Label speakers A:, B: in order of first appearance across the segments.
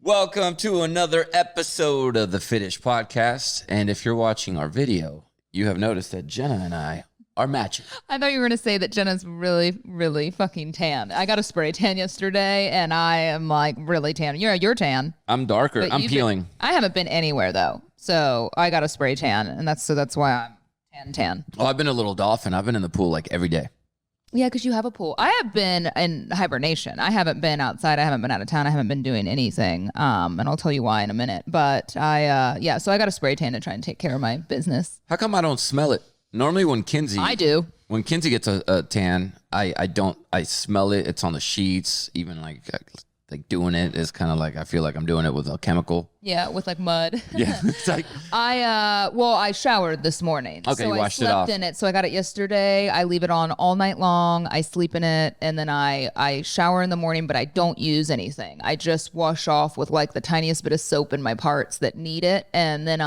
A: Welcome to another episode of the Fitish podcast. And if you're watching our video, you have noticed that Jenna and I are matching.
B: I thought you were going to say that Jenna's really, really fucking tan. I got a spray tan yesterday, and I am like really tan. You're tan.
A: I'm darker. I'm peeling.
B: I haven't been anywhere though, so I got a spray tan, and that's why I'm tan.
A: Oh, I've been a little dolphin. I've been in the pool like every day.
B: Yeah, because you have a pool. I have been in hibernation. I haven't been outside. I haven't been out of town. I haven't been doing anything. And I'll tell you why in a minute. But so I got a spray tan to try and take care of my business.
A: How come I don't smell it? Normally when Kinsey...
B: I do.
A: When Kinsey gets a tan, I don't. I smell it. It's on the sheets. Even like doing it is kind of like I feel like I'm doing it with a chemical.
B: Yeah, with like mud.
A: Yeah, it's like
B: I showered this morning.
A: Okay,
B: so
A: you washed
B: I slept
A: it off.
B: in it. So I got it yesterday. I leave it on all night long. I sleep in it, and then I shower in the morning, but I don't use anything. I just wash off with like the tiniest bit of soap in my parts that need it, and then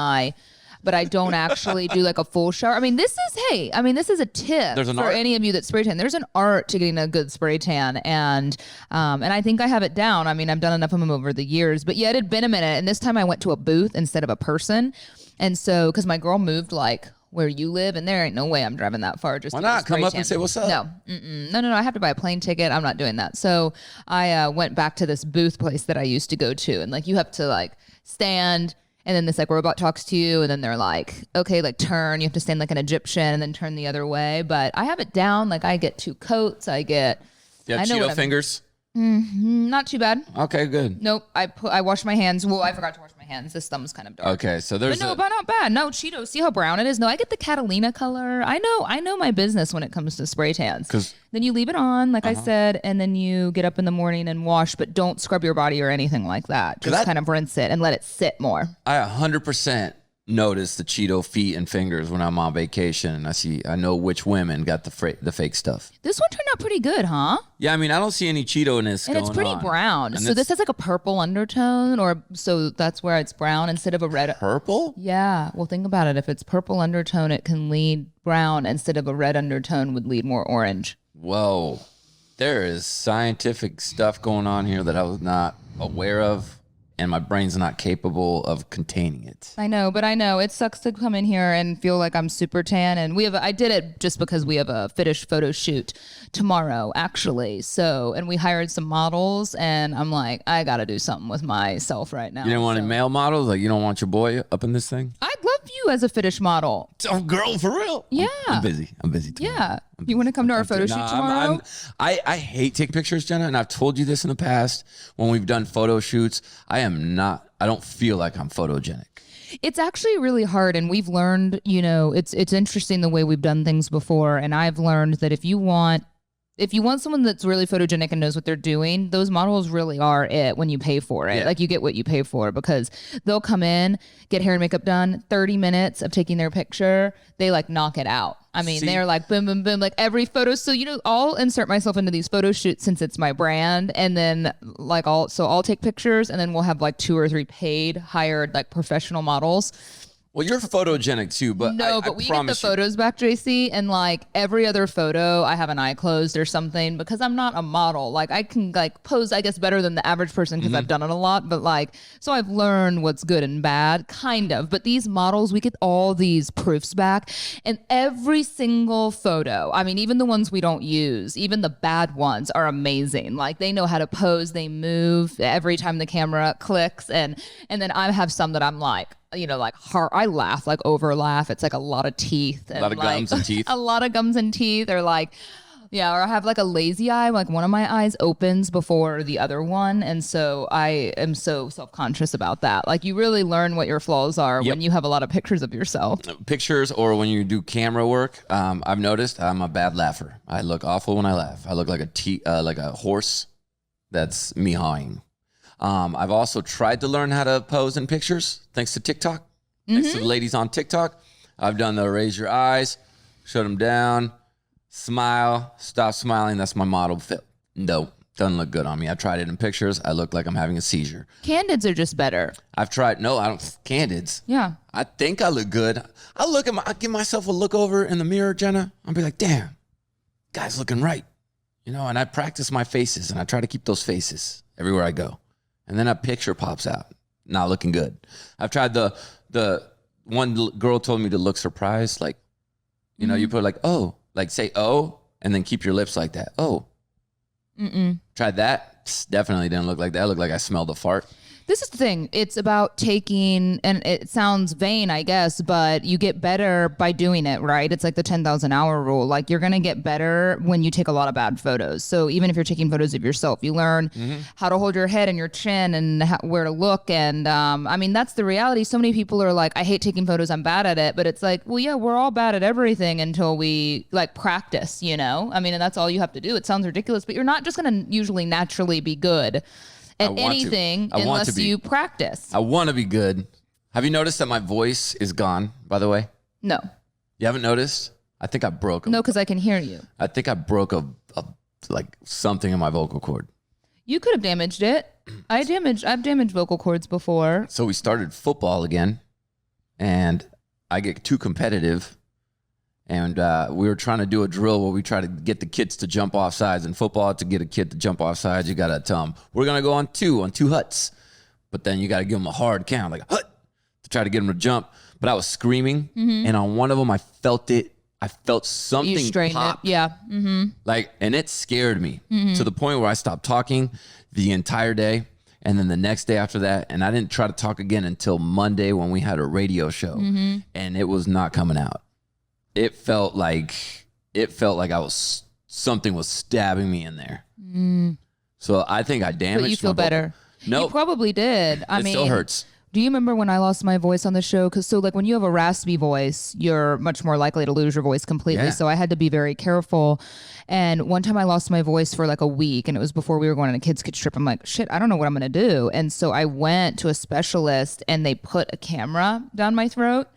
B: but I don't actually do like a full shower. This is a tip for any of you that spray tan. There's an art to getting a good spray tan, and I think I have it down. I've done enough of them over the years, but yeah, it had been a minute. And this time I went to a booth instead of a person, and so because my girl moved like where you live, and there ain't no way I'm driving that far. Just
A: why
B: to
A: not come up
B: tan.
A: and say what's up?
B: No. I have to buy a plane ticket. I'm not doing that. So I went back to this booth place that I used to go to, and like you have to like stand. And then this like robot talks to you, and then they're like, okay, like turn. You have to stand like an Egyptian and then turn the other way. But I have it down. Like I get 2 coats. I know
A: Cheeto fingers?
B: Not too bad.
A: Okay, good.
B: Nope. I wash my hands. Well, I forgot to wash my hands. This thumb's kind of dark.
A: Okay, so there's
B: but not bad. No, Cheetos. See how brown it is? No, I get the Catalina color. I know my business when it comes to spray tans. Then you leave it on, like I said, and then you get up in the morning and wash, but don't scrub your body or anything like that. Just kind of rinse it and let it sit more.
A: I 100% notice the Cheeto feet and fingers when I'm on vacation, and I know which women got the fake stuff.
B: This one turned out pretty good, huh?
A: Yeah, I don't see any Cheeto-ness going on.
B: And it's pretty brown. So this has like a purple undertone, so that's where it's brown instead of a red.
A: Purple?
B: Yeah. Well, think about it. If it's purple undertone, it can lead brown instead of a red undertone would lead more orange.
A: Whoa. There is scientific stuff going on here that I was not aware of, and my brain's not capable of containing it.
B: I know. It sucks to come in here and feel like I'm super tan. And I did it just because we have a Fitish photo shoot tomorrow, actually. So, and we hired some models, and I'm like, I got to do something with myself right now.
A: You didn't want any male models? Like, you don't want your boy up in this thing?
B: I'd love you as a Fitish model.
A: Oh, girl, for real?
B: Yeah.
A: I'm busy tomorrow.
B: Yeah. You want to come to our photo shoot tomorrow?
A: I hate taking pictures, Jenna, and I've told you this in the past when we've done photo shoots. I don't feel like I'm photogenic.
B: It's actually really hard, and we've learned, it's interesting the way we've done things before, and I've learned that if you want someone that's really photogenic and knows what they're doing, those models really are it when you pay for it. Yeah. Like you get what you pay for, because they'll come in, get hair and makeup done, 30 minutes of taking their picture, they like knock it out. They're like boom, boom, boom, like every photo. So, I'll insert myself into these photo shoots since it's my brand. And then like I'll take pictures, and then we'll have like 2 or 3 paid, hired like professional models.
A: Well, you're photogenic too, but
B: but we get the photos back, JC, and like every other photo, I have an eye closed or something because I'm not a model. Like I can like pose, I guess, better than the average person because I've done it a lot. But like, so I've learned what's good and bad, kind of. But these models, we get all these proofs back, and every single photo, even the ones we don't use, even the bad ones are amazing. Like they know how to pose, they move every time the camera clicks, and then I have some that I'm like, like I laugh, like over laugh. It's like a lot of teeth. And
A: a lot of gums and teeth.
B: A lot of gums and teeth. Or like, yeah, or I have like a lazy eye. Like one of my eyes opens before the other one. And so I am so self-conscious about that. Like you really learn what your flaws are when you have a lot of pictures of yourself.
A: Pictures, or when you do camera work. I've noticed I'm a bad laugher. I look awful when I laugh. I look like a horse that's meowing. I've also tried to learn how to pose in pictures, thanks to TikTok. Thanks to the ladies on TikTok. I've done the raise your eyes, shut them down, smile, stop smiling. That's my model fit. No, doesn't look good on me. I tried it in pictures. I look like I'm having a seizure.
B: Candids are just better.
A: I've tried. No, I don't. Candids.
B: Yeah.
A: I think I look good. I give myself a look over in the mirror, Jenna. I'll be like, damn, guy's looking right. And I practice my faces, and I try to keep those faces everywhere I go. and then a picture pops out, not looking good. I've tried the one girl told me to look surprised, like, you know, you put like, oh, like say oh, and then keep your lips like that. Oh, tried that. Psst, definitely didn't look like that. It looked like I smelled a fart.
B: This is the thing. It's about taking, and it sounds vain, I guess, but you get better by doing it, right? It's like the 10,000 hour rule. Like you're going to get better when you take a lot of bad photos. So even if you're taking photos of yourself, you learn how to hold your head and your chin and where to look. And I mean, that's the reality. So many people are like, I hate taking photos. I'm bad at it. But it's like, well, yeah, we're all bad at everything until we like practice, you know? I mean, and that's all you have to do. It sounds ridiculous, but you're not just going to usually naturally be good at anything unless you practice.
A: I want to be good. Have you noticed that my voice is gone, by the way?
B: No.
A: You haven't noticed? I think I broke.
B: No, because I can hear you.
A: I think I broke a like something in my vocal cord.
B: You could have damaged it. I've damaged vocal cords before.
A: So we started football again, and I get too competitive. And we were trying to do a drill where we try to get the kids to jump off sides. In football, to get a kid to jump off sides, you got to tell them, we're going to go on two huts. But then you got to give them a hard count, like hut, to try to get them to jump. But I was screaming, and on one of them, I felt it. I felt something pop.
B: Yeah.
A: Like, and it scared me to the point where I stopped talking the entire day. And then the next day after that, and I didn't try to talk again until Monday when we had a radio show. And it was not coming out. It felt like something was stabbing me in there. So I think I damaged.
B: But you feel better.
A: No,
B: you probably did. I mean,
A: it still hurts.
B: Do you remember when I lost my voice on the show? Because so like when you have a raspy voice, you're much more likely to lose your voice completely.
A: Yeah.
B: So I had to be very careful. And one time I lost my voice for like a week, and it was before we were going on a kids' trip. I'm like, shit, I don't know what I'm gonna do. And so I went to a specialist, and they put a camera down my throat.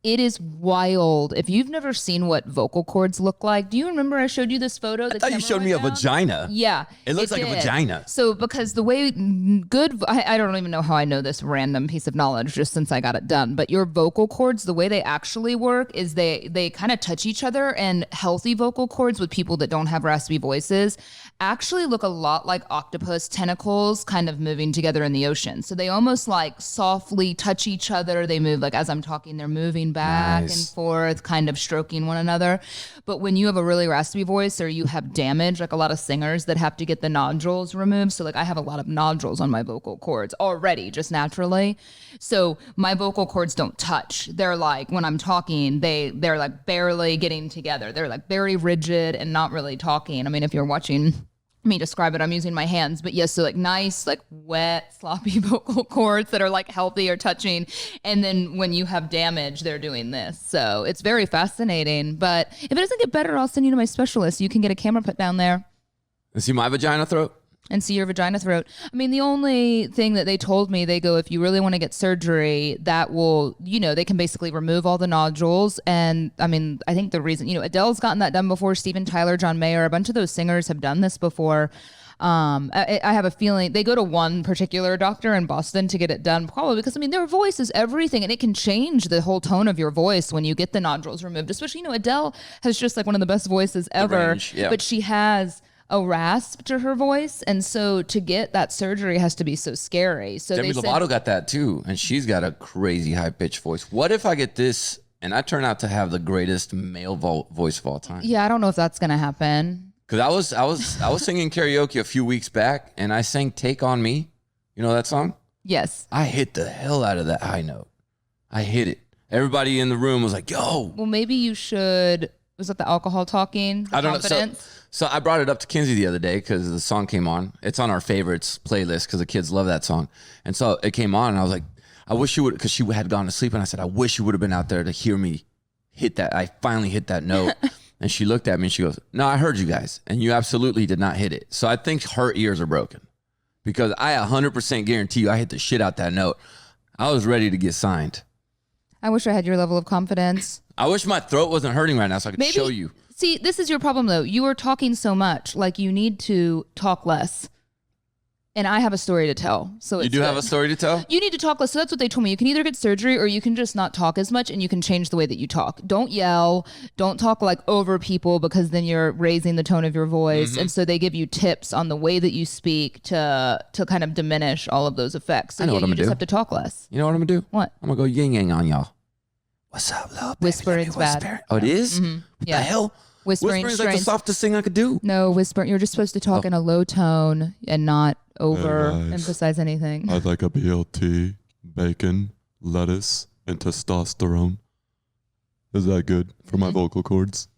B: It is wild. If you've never seen what vocal cords look like, do you remember I showed you this photo?
A: I thought you showed me a vagina.
B: Yeah.
A: It looks like a vagina.
B: So because the way I don't even know how I know this random piece of knowledge just since I got it done, but your vocal cords, the way they actually work is they kind of touch each other, and healthy vocal cords with people that don't have raspy voices actually look a lot like octopus tentacles kind of moving together in the ocean. So they almost like softly touch each other. They move like as I'm talking, they're moving back and forth, kind of stroking one another. But when you have a really raspy voice or you have damage, like a lot of singers that have to get the nodules removed. So like I have a lot of nodules on my vocal cords already, just naturally. So my vocal cords don't touch. They're like, when I'm talking, they're like barely getting together. They're like very rigid and not really talking. I mean, if you're watching me describe it, I'm using my hands, but yes, so like nice, like wet, sloppy vocal cords that are like healthy or touching. And then when you have damage, they're doing this. So it's very fascinating. But if it doesn't get better, I'll send you to my specialist. You can get a camera put down there.
A: And see my vagina throat?
B: And see your vagina throat. I mean, the only thing that they told me, they go, if you really want to get surgery, that will, you know, they can basically remove all the nodules. And I mean, I think the reason, you know, Adele's gotten that done before, Steven Tyler, John Mayer, a bunch of those singers have done this before. I have a feeling they go to one particular doctor in Boston to get it done, probably because, I mean, their voice is everything, and it can change the whole tone of your voice when you get the nodules removed, especially, you know, Adele has just like one of the best voices ever,
A: range, yeah.
B: But she has a rasp to her voice, and so to get that surgery has to be so scary. So
A: Demi Lovato got that too, and she's got a crazy high pitched voice. What if I get this and I turn out to have the greatest male voice of all time?
B: Yeah, I don't know if that's gonna happen.
A: Because I was singing karaoke a few weeks back, and I sang "Take on Me." You know that song?
B: Yes.
A: I hit the hell out of that high note. I hit it. Everybody in the room was like, "Yo!"
B: Well, maybe you should. Was that the alcohol talking? The
A: I don't
B: confidence?
A: know. So I brought it up to Kinsey the other day because the song came on. It's on our favorites playlist because the kids love that song. And so it came on, and I was like, I wish you would, because she had gone to sleep, and I said, I wish you would have been out there to hear me hit that. I finally hit that note. And she looked at me and she goes, no, I heard you guys, and you absolutely did not hit it. So I think her ears are broken because I 100% guarantee you I hit the shit out that note. I was ready to get signed.
B: I wish I had your level of confidence.
A: I wish my throat wasn't hurting right now so I could show you.
B: See, this is your problem though. You are talking so much. Like you need to talk less. And I have a story to tell. So
A: you do have a story to tell?
B: You need to talk less. So that's what they told me. You can either get surgery or you can just not talk as much, and you can change the way that you talk. Don't yell. Don't talk like over people, because then you're raising the tone of your voice. And so they give you tips on the way that you speak to kind of diminish all of those effects. So
A: I know what I'm
B: you
A: gonna
B: just
A: do.
B: have to talk less.
A: You know what I'm going to do?
B: What?
A: I'm going to go yin yang on y'all. What's up, little baby?
B: Whispering's bad.
A: Oh, it is? What
B: Yeah.
A: the hell?
B: Whispering
A: Whispering's like the
B: strains.
A: softest thing I could do.
B: No, whispering. You're just supposed to talk in a low tone and not over
C: guys.
B: emphasize anything.
C: I'd like a BLT, bacon, lettuce, and testosterone. Is that good for my vocal cords?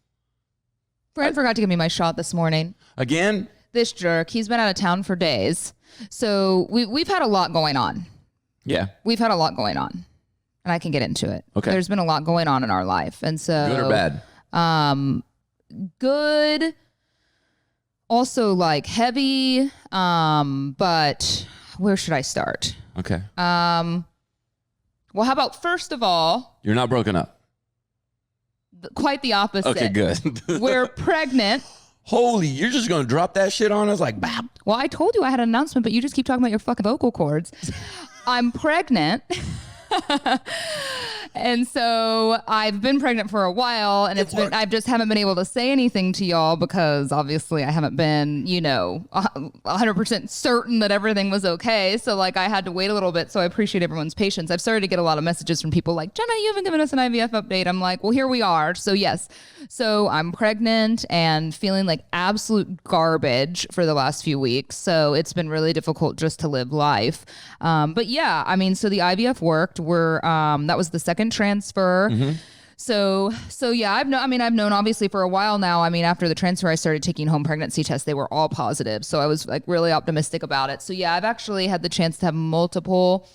B: Brent forgot to give me my shot this morning.
A: Again?
B: This jerk, he's been out of town for days. So we've had a lot going on.
A: Yeah.
B: We've had a lot going on. And I can get into it.
A: Okay.
B: There's been a lot going on in our life. And so
A: Good or bad?
B: Good. Also like heavy. But where should I start?
A: Okay.
B: Well, how about first of all,
A: You're not broken up.
B: quite the opposite.
A: Okay, good.
B: We're pregnant.
A: Holy, you're just going to drop that shit on us like, bap.
B: Well, I told you I had an announcement, but you just keep talking about your fucking vocal cords. I'm pregnant. And so I've been pregnant for a while, and I just haven't been able to say anything to y'all because obviously I haven't been, 100% certain that everything was okay. So like I had to wait a little bit. So I appreciate everyone's patience. I've started to get a lot of messages from people like, Jenna, you haven't given us an IVF update. I'm like, well, here we are. So yes. So I'm pregnant and feeling like absolute garbage for the last few weeks. So it's been really difficult just to live life. But yeah, I mean, so the IVF worked. That was the second transfer. So yeah, I've known obviously for a while now. I mean, after the transfer, I started taking home pregnancy tests. They were all positive. So I was like really optimistic about it. So yeah, I've actually had the chance to have multiple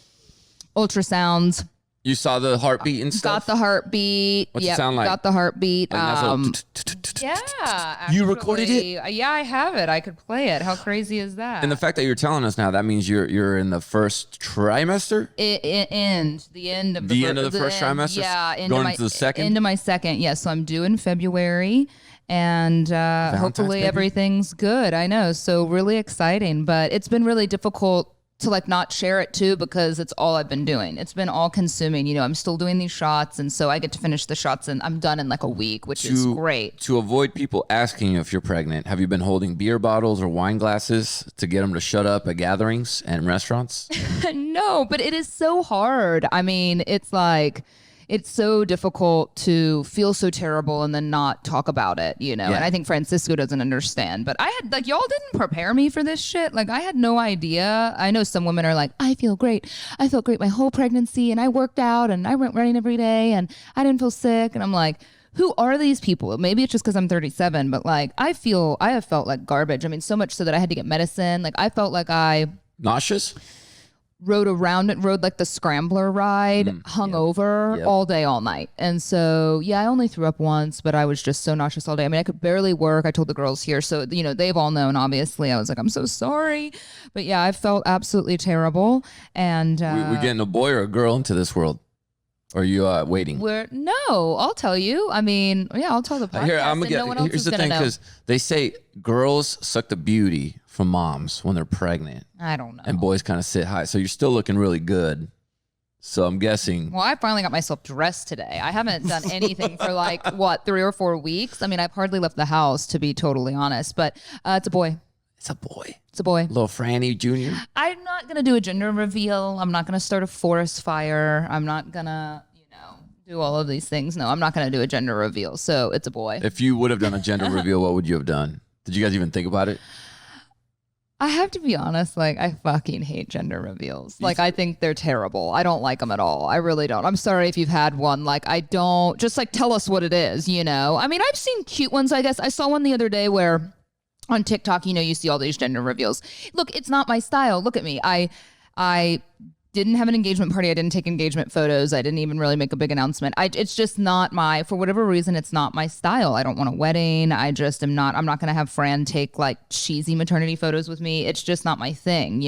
B: ultrasounds.
A: You saw the heartbeat and stuff?
B: Got the heartbeat.
A: What's it sound like?
B: Got the heartbeat.
A: Yeah.
B: Actually,
A: You recorded it?
B: Yeah, I have it. I could play it. How crazy is that?
A: And the fact that you're telling us now, that means you're in the first trimester?
B: The end of the
A: first trimester?
B: Yeah,
A: Going into the second?
B: Into my second, yes. So I'm due in February, and hopefully
A: baby?
B: everything's good. I know, so really exciting, but it's been really difficult to like not share it too because it's all I've been doing. It's been all consuming. I'm still doing these shots, and so I get to finish the shots, and I'm done in like a week, which is great.
A: To avoid people asking you if you're pregnant, have you been holding beer bottles or wine glasses to get them to shut up at gatherings and restaurants?
B: No, but it is so hard. I mean, it's like, it's so difficult to feel so terrible and then not talk about it,
A: Yeah.
B: And I think Francisco doesn't understand, but I had like, y'all didn't prepare me for this shit. Like I had no idea. I know some women are like, I feel great. I felt great my whole pregnancy, and I worked out and I went running every day and I didn't feel sick. And I'm like, who are these people? Maybe it's just because I'm 37, but like, I have felt like garbage. I mean, so much so that I had to get medicine. Like I felt like I
A: Nauseous?
B: rode like the scrambler ride, hungover all day, all night. And so, yeah, I only threw up once, but I was just so nauseous all day. I mean, I could barely work. I told the girls here. So, they've all known, obviously. I was like, I'm so sorry. But yeah, I felt absolutely terrible. And
A: we getting a boy or a girl into this world? Or are you waiting?
B: No, I'll tell you. I mean, yeah, I'll tell the podcast.
A: Here's the thing, because they say girls suck the beauty from moms when they're pregnant.
B: I don't know.
A: And boys kind of sit high. So you're still looking really good. So I'm guessing.
B: Well, I finally got myself dressed today. I haven't done anything for 3 or 4 weeks. I mean, I've hardly left the house, to be totally honest. But it's a boy.
A: It's a boy.
B: It's a boy.
A: Little Franny Jr.
B: I'm not going to do a gender reveal. I'm not going to start a forest fire. I'm not going to, do all of these things. No, I'm not going to do a gender reveal. So it's a boy.
A: If you would have done a gender reveal, what would you have done? Did you guys even think about it?
B: I have to be honest, I fucking hate gender reveals. I think they're terrible. I don't like them at all. I really don't. I'm sorry if you've had one. I don't, just tell us what it is, I mean, I've seen cute ones, I guess. I saw one the other day where on TikTok, you see all these gender reveals. Look, it's not my style. Look at me. I didn't have an engagement party. I didn't take engagement photos. I didn't even really make a big announcement. It's just not for whatever reason, it's not my style. I don't want a wedding. I'm not going to have Fran take cheesy maternity photos with me. It's just not my thing,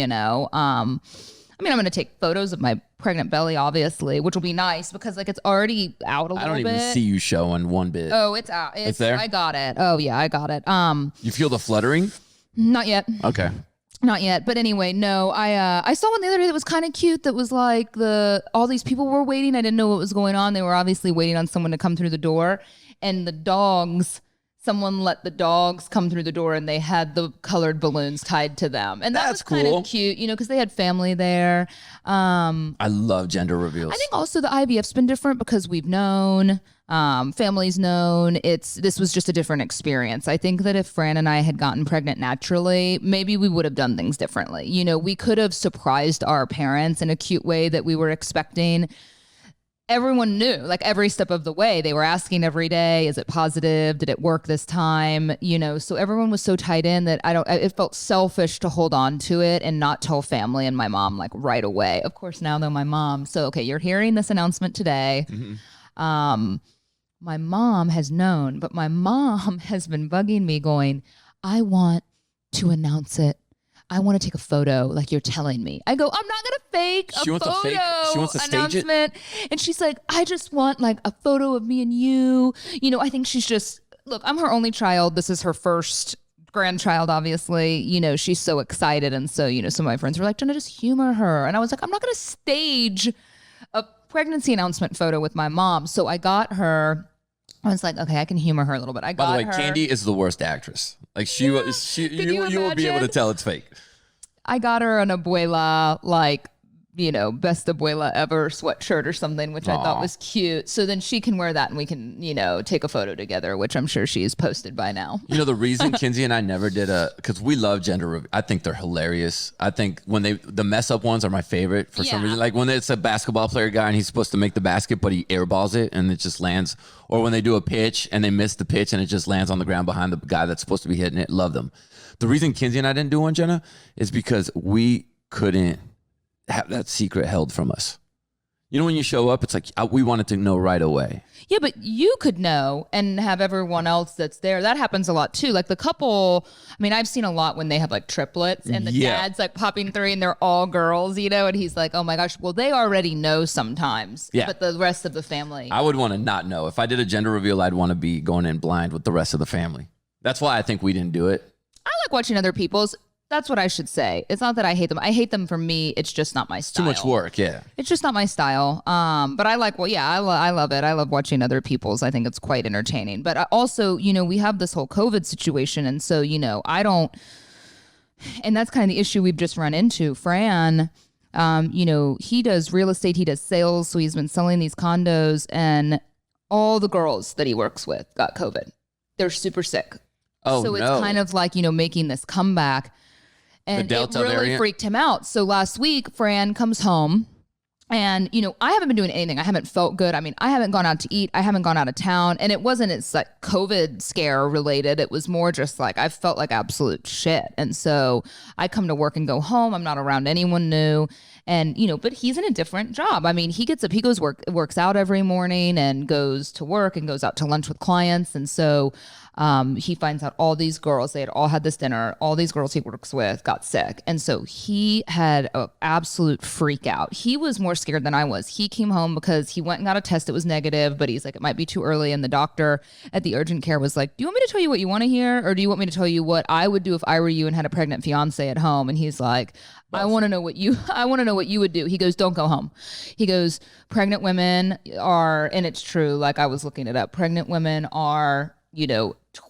B: I mean, I'm going to take photos of my pregnant belly, obviously, which will be nice because it's already out a little bit.
A: I don't even see you showing one bit.
B: Oh, it's out. It's there? I got it. Oh yeah, I got it.
A: You feel the fluttering?
B: Not yet.
A: Okay.
B: Not yet, but anyway, no. I saw one the other day that was kind of cute. That was like all these people were waiting. I didn't know what was going on. They were obviously waiting on someone to come through the door, and the dogs. Someone let the dogs come through the door, and they had the colored balloons tied to them, and that was kind of cute, because they had family there.
A: I love gender reveals.
B: I think also the IVF's been different because we've known. Family's known. This was just a different experience. I think that if Fran and I had gotten pregnant naturally, maybe we would have done things differently. We could have surprised our parents in a cute way that we were expecting. Everyone knew, like every step of the way, they were asking every day, is it positive? Did it work this time? So everyone was so tied in that it felt selfish to hold on to it and not tell family and my mom like right away. Of course, now though, my mom, so okay, you're hearing this announcement today. Mm-hmm. My mom has known, but my mom has been bugging me going, I want to announce it. I want to take a photo like you're telling me. I go, I'm not going to fake a photo
A: She wants to stage
B: announcement. And she's like, I just want like a photo of me and you. I think she's just, look, I'm her only child. This is her first grandchild, obviously. She's so excited. And so, some of my friends were like, Jenna, just humor her. And I was like, I'm not going to stage a pregnancy announcement photo with my mom. So I got her. I was like, okay, I can humor her a little bit. By the way,
A: Candy is the worst actress. Like you will be able to tell it's fake.
B: I got her an abuela, like, best abuela ever sweatshirt or something, which I thought was cute. So then she can wear that and we can, take a photo together, which I'm sure she's posted by now.
A: The reason Kinsey and I never did because we love gender reveal. I think they're hilarious. I think when the mess up ones are my favorite for some reason. Like when it's a basketball player guy and he's supposed to make the basket, but he airballs it and it just lands. Or when they do a pitch and they miss the pitch and it just lands on the ground behind the guy that's supposed to be hitting it. Love them. The reason Kinsey and I didn't do one, Jenna, is because we couldn't have that secret held from us. When you show up, it's like we wanted to know right away.
B: Yeah, but you could know and have everyone else that's there. That happens a lot too. Like the couple, I've seen a lot when they have like triplets and the dad's like popping through and they're all girls, and he's like, oh my gosh, well, they already know sometimes. Yeah. But the rest of the family.
A: I would want to not know. If I did a gender reveal, I'd want to be going in blind with the rest of the family. That's why I think we didn't do it.
B: I like watching other people's. That's what I should say. It's not that I hate them. I hate them for me. It's just not my style.
A: Too much work, yeah.
B: It's just not my style. But I like, I love it. I love watching other people's. I think it's quite entertaining. But I also, we have this whole COVID situation. And so, I don't, and that's kind of the issue we've just run into. Fran, he does real estate. He does sales. So he's been selling these condos and all the girls that he works with got COVID. They're super sick.
A: Oh,
B: so it's kind of like, making this comeback. And it really freaked him out. So last week, Fran comes home and, I haven't been doing anything. I haven't felt good. I haven't gone out to eat. I haven't gone out of town. And it's like COVID scare related. It was more just like I felt like absolute shit. And so I come to work and go home. I'm not around anyone new. And, but he's in a different job. He gets up, he goes works out every morning and goes to work and goes out to lunch with clients. And so he finds out all these girls, they had all had this dinner, all these girls he works with got sick. And so he had an absolute freak out. He was more scared than I was. He came home because he went and got a test that was negative, but he's like, it might be too early. And the doctor at the urgent care was like, do you want me to tell you what you want to hear? Or do you want me to tell you what I would do if I were you and had a pregnant fiance at home? And he's like, I want to know what you would do. He goes, don't go home. He goes, pregnant women are, and it's true. Like I was looking it up. Pregnant women are,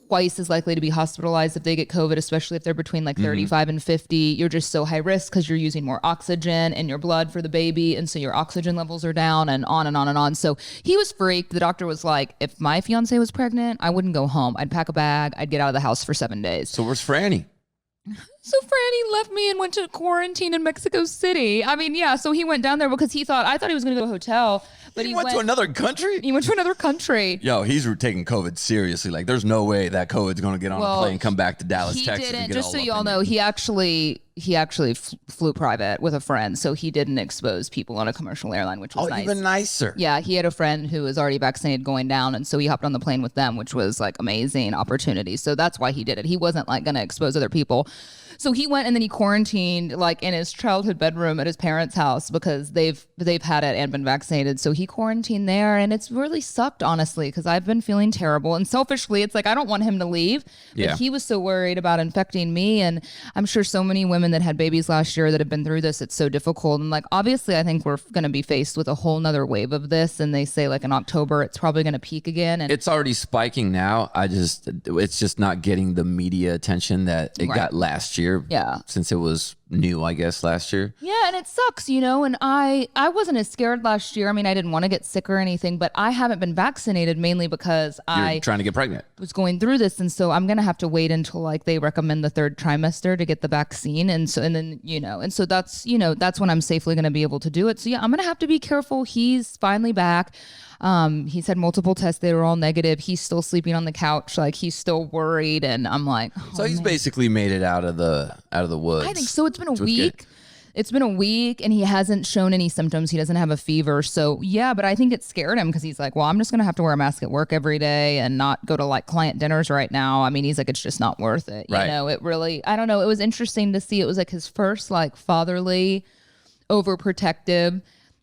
B: twice as likely to be hospitalized if they get COVID, especially if they're between like 35 and 50. You're just so high risk because you're using more oxygen in your blood for the baby. And so your oxygen levels are down and on and on and on. So he was freaked. The doctor was like, if my fiance was pregnant, I wouldn't go home. I'd pack a bag. I'd get out of the house for 7 days.
A: So where's Franny?
B: So Franny left me and went to quarantine in Mexico City. So he went down there because I thought he was going to go to a hotel. But
A: he went to another country?
B: He went to another country.
A: Yo, he's taking COVID seriously. Like, there's no way that COVID's going to get on a plane and come back to Dallas, Texas.
B: He didn't. Just so y'all know, he actually flew private with a friend, so he didn't expose people on a commercial airline, which was nice.
A: Even nicer.
B: Yeah, he had a friend who was already vaccinated going down, and so he hopped on the plane with them, which was like amazing opportunity. So that's why he did it. He wasn't like going to expose other people. So he went and then he quarantined like in his childhood bedroom at his parents' house because they've had it and been vaccinated. So he quarantined there, and it's really sucked, honestly, because I've been feeling terrible. And selfishly, it's like I don't want him to leave, but he was so worried about infecting me. And I'm sure so many women that had babies last year that have been through this, it's so difficult. And like obviously, I think we're going to be faced with a whole nother wave of this. And they say like in October, it's probably going to peak again. And
A: it's already spiking now. It's just not getting the media attention that it got last year.
B: Yeah.
A: Since it was new, I guess, last year.
B: Yeah, and it sucks, you know, and I wasn't as scared last year. I mean, I didn't want to get sick or anything, but I haven't been vaccinated mainly because
A: You're trying to get pregnant.
B: Was going through this, and so I'm going to have to wait until like they recommend the 3rd trimester to get the vaccine, and then, you know, and so that's when I'm safely going to be able to do it. So yeah, I'm going to have to be careful. He's finally back. He's had multiple tests. They were all negative. He's still sleeping on the couch. Like he's still worried. And I'm like,
A: so he's basically made it out of the woods.
B: I think so. It's been a week. It's been a week and he hasn't shown any symptoms. He doesn't have a fever. So yeah, but I think it scared him because he's like, well, I'm just going to have to wear a mask at work every day and not go to like client dinners right now. I mean, he's like, it's just not worth it. You know, it really, I don't know. It was interesting to see. It was like his first like fatherly, overprotective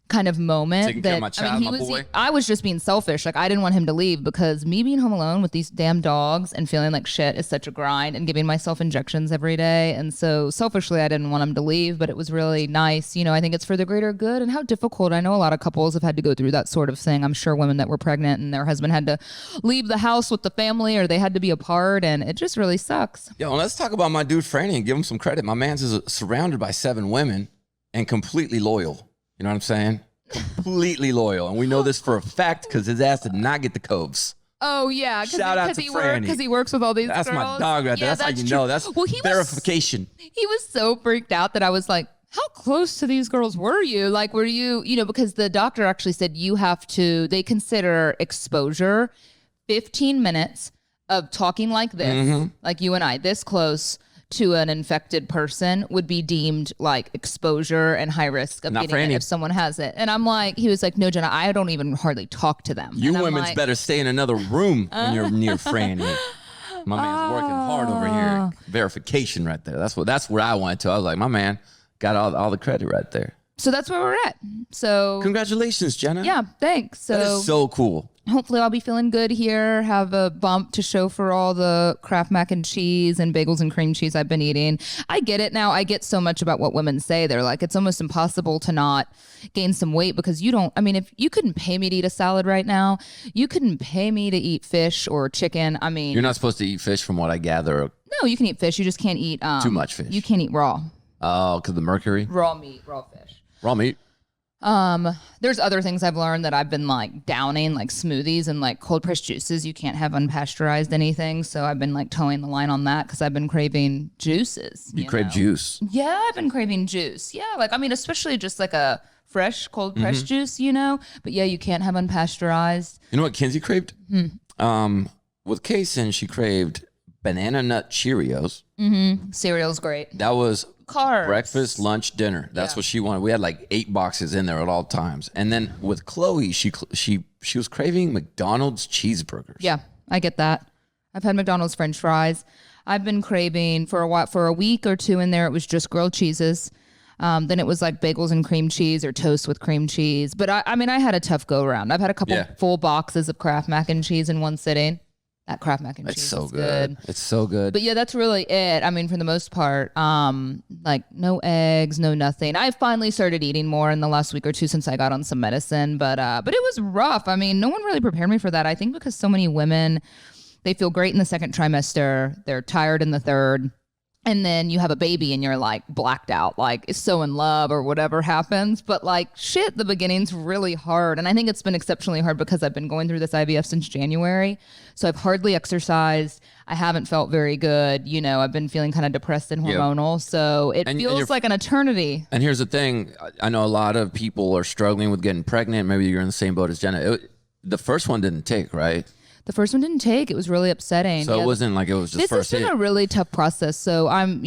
B: kind of moment.
A: Taking care of my child,
B: I was just being selfish. Like I didn't want him to leave because me being home alone with these damn dogs and feeling like shit is such a grind, and giving myself injections every day. And so selfishly, I didn't want him to leave, but it was really nice. You know, I think it's for the greater good. And how difficult. I know a lot of couples have had to go through that sort of thing. I'm sure women that were pregnant and their husband had to leave the house with the family or they had to be apart, and it just really sucks.
A: Yo, let's talk about my dude Franny and give him some credit. My man's is surrounded by 7 women and completely loyal. You know what I'm saying? Completely loyal. And we know this for a fact because his ass did not get the coves.
B: Oh, yeah.
A: Shout out to Franny.
B: Because he works with all these girls.
A: That's my dog right there.
B: Yeah,
A: that's how you know. That's verification.
B: He was so freaked out that I was like, how close to these girls were you? Like, were you, you know, because the doctor actually said they consider exposure 15 minutes of talking like this, like you and I, this close to an infected person would be deemed like exposure and high risk of getting it if someone has it. And I'm like, he was like, no, Jenna, I don't even hardly talk to them.
A: You women's better stay in another room when you're near Franny. My man's working hard over here. Verification right there. That's where I went to. I was like, my man got all the credit right there.
B: So that's where we're at. So
A: congratulations, Jenna.
B: Yeah, thanks. So
A: that is so cool.
B: Hopefully I'll be feeling good here, have a bump to show for all the Kraft mac and cheese and bagels and cream cheese I've been eating. I get it now. I get so much about what women say. They're like, it's almost impossible to not gain some weight because if you couldn't pay me to eat a salad right now, you couldn't pay me to eat fish or chicken. I mean,
A: you're not supposed to eat fish from what I gather.
B: No, you can eat fish. You just can't eat
A: too much fish.
B: You can't eat raw.
A: Oh, because the mercury?
B: Raw meat, raw fish.
A: Raw meat.
B: There's other things I've learned that I've been like downing, like smoothies and like cold pressed juices. You can't have unpasteurized anything. So I've been like towing the line on that because I've been craving juices.
A: You crave juice?
B: Yeah, I've been craving juice. Yeah. Like, I mean, especially just like a fresh cold pressed juice, you know, but yeah, you can't have unpasteurized.
A: You know what Kinsey craved? With Kaysen, she craved banana nut Cheerios.
B: Cereal's great.
A: That was
B: Carbs.
A: Breakfast, lunch, dinner. That's what she wanted. We had like 8 boxes in there at all times. And then with Chloe, she was craving McDonald's cheeseburgers.
B: Yeah, I get that. I've had McDonald's French fries. I've been craving for a week or two in there. It was just grilled cheeses. Then it was like bagels and cream cheese or toast with cream cheese. But I mean, I had a tough go around. I've had a couple full boxes of Kraft mac and cheese in one sitting. That Kraft mac and cheese
A: so
B: is good.
A: It's so good.
B: But yeah, that's really it. I mean, for the most part, like no eggs, no nothing. I finally started eating more in the last week or two since I got on some medicine, but it was rough. I mean, no one really prepared me for that. I think because so many women, they feel great in the 2nd trimester, they're tired in the 3rd. And then you have a baby and you're like blacked out, like so in love or whatever happens. But like shit, the beginning's really hard. And I think it's been exceptionally hard because I've been going through this IVF since January. So I've hardly exercised. I haven't felt very good. You know, I've been feeling kind of depressed and hormonal. So it feels like an eternity.
A: And here's the thing. I know a lot of people are struggling with getting pregnant. Maybe you're in the same boat as Jenna. The first one didn't take, right?
B: The first one didn't take. It was really upsetting.
A: So it wasn't like it was just
B: this
A: first hit.
B: This has been a really tough process. So I'm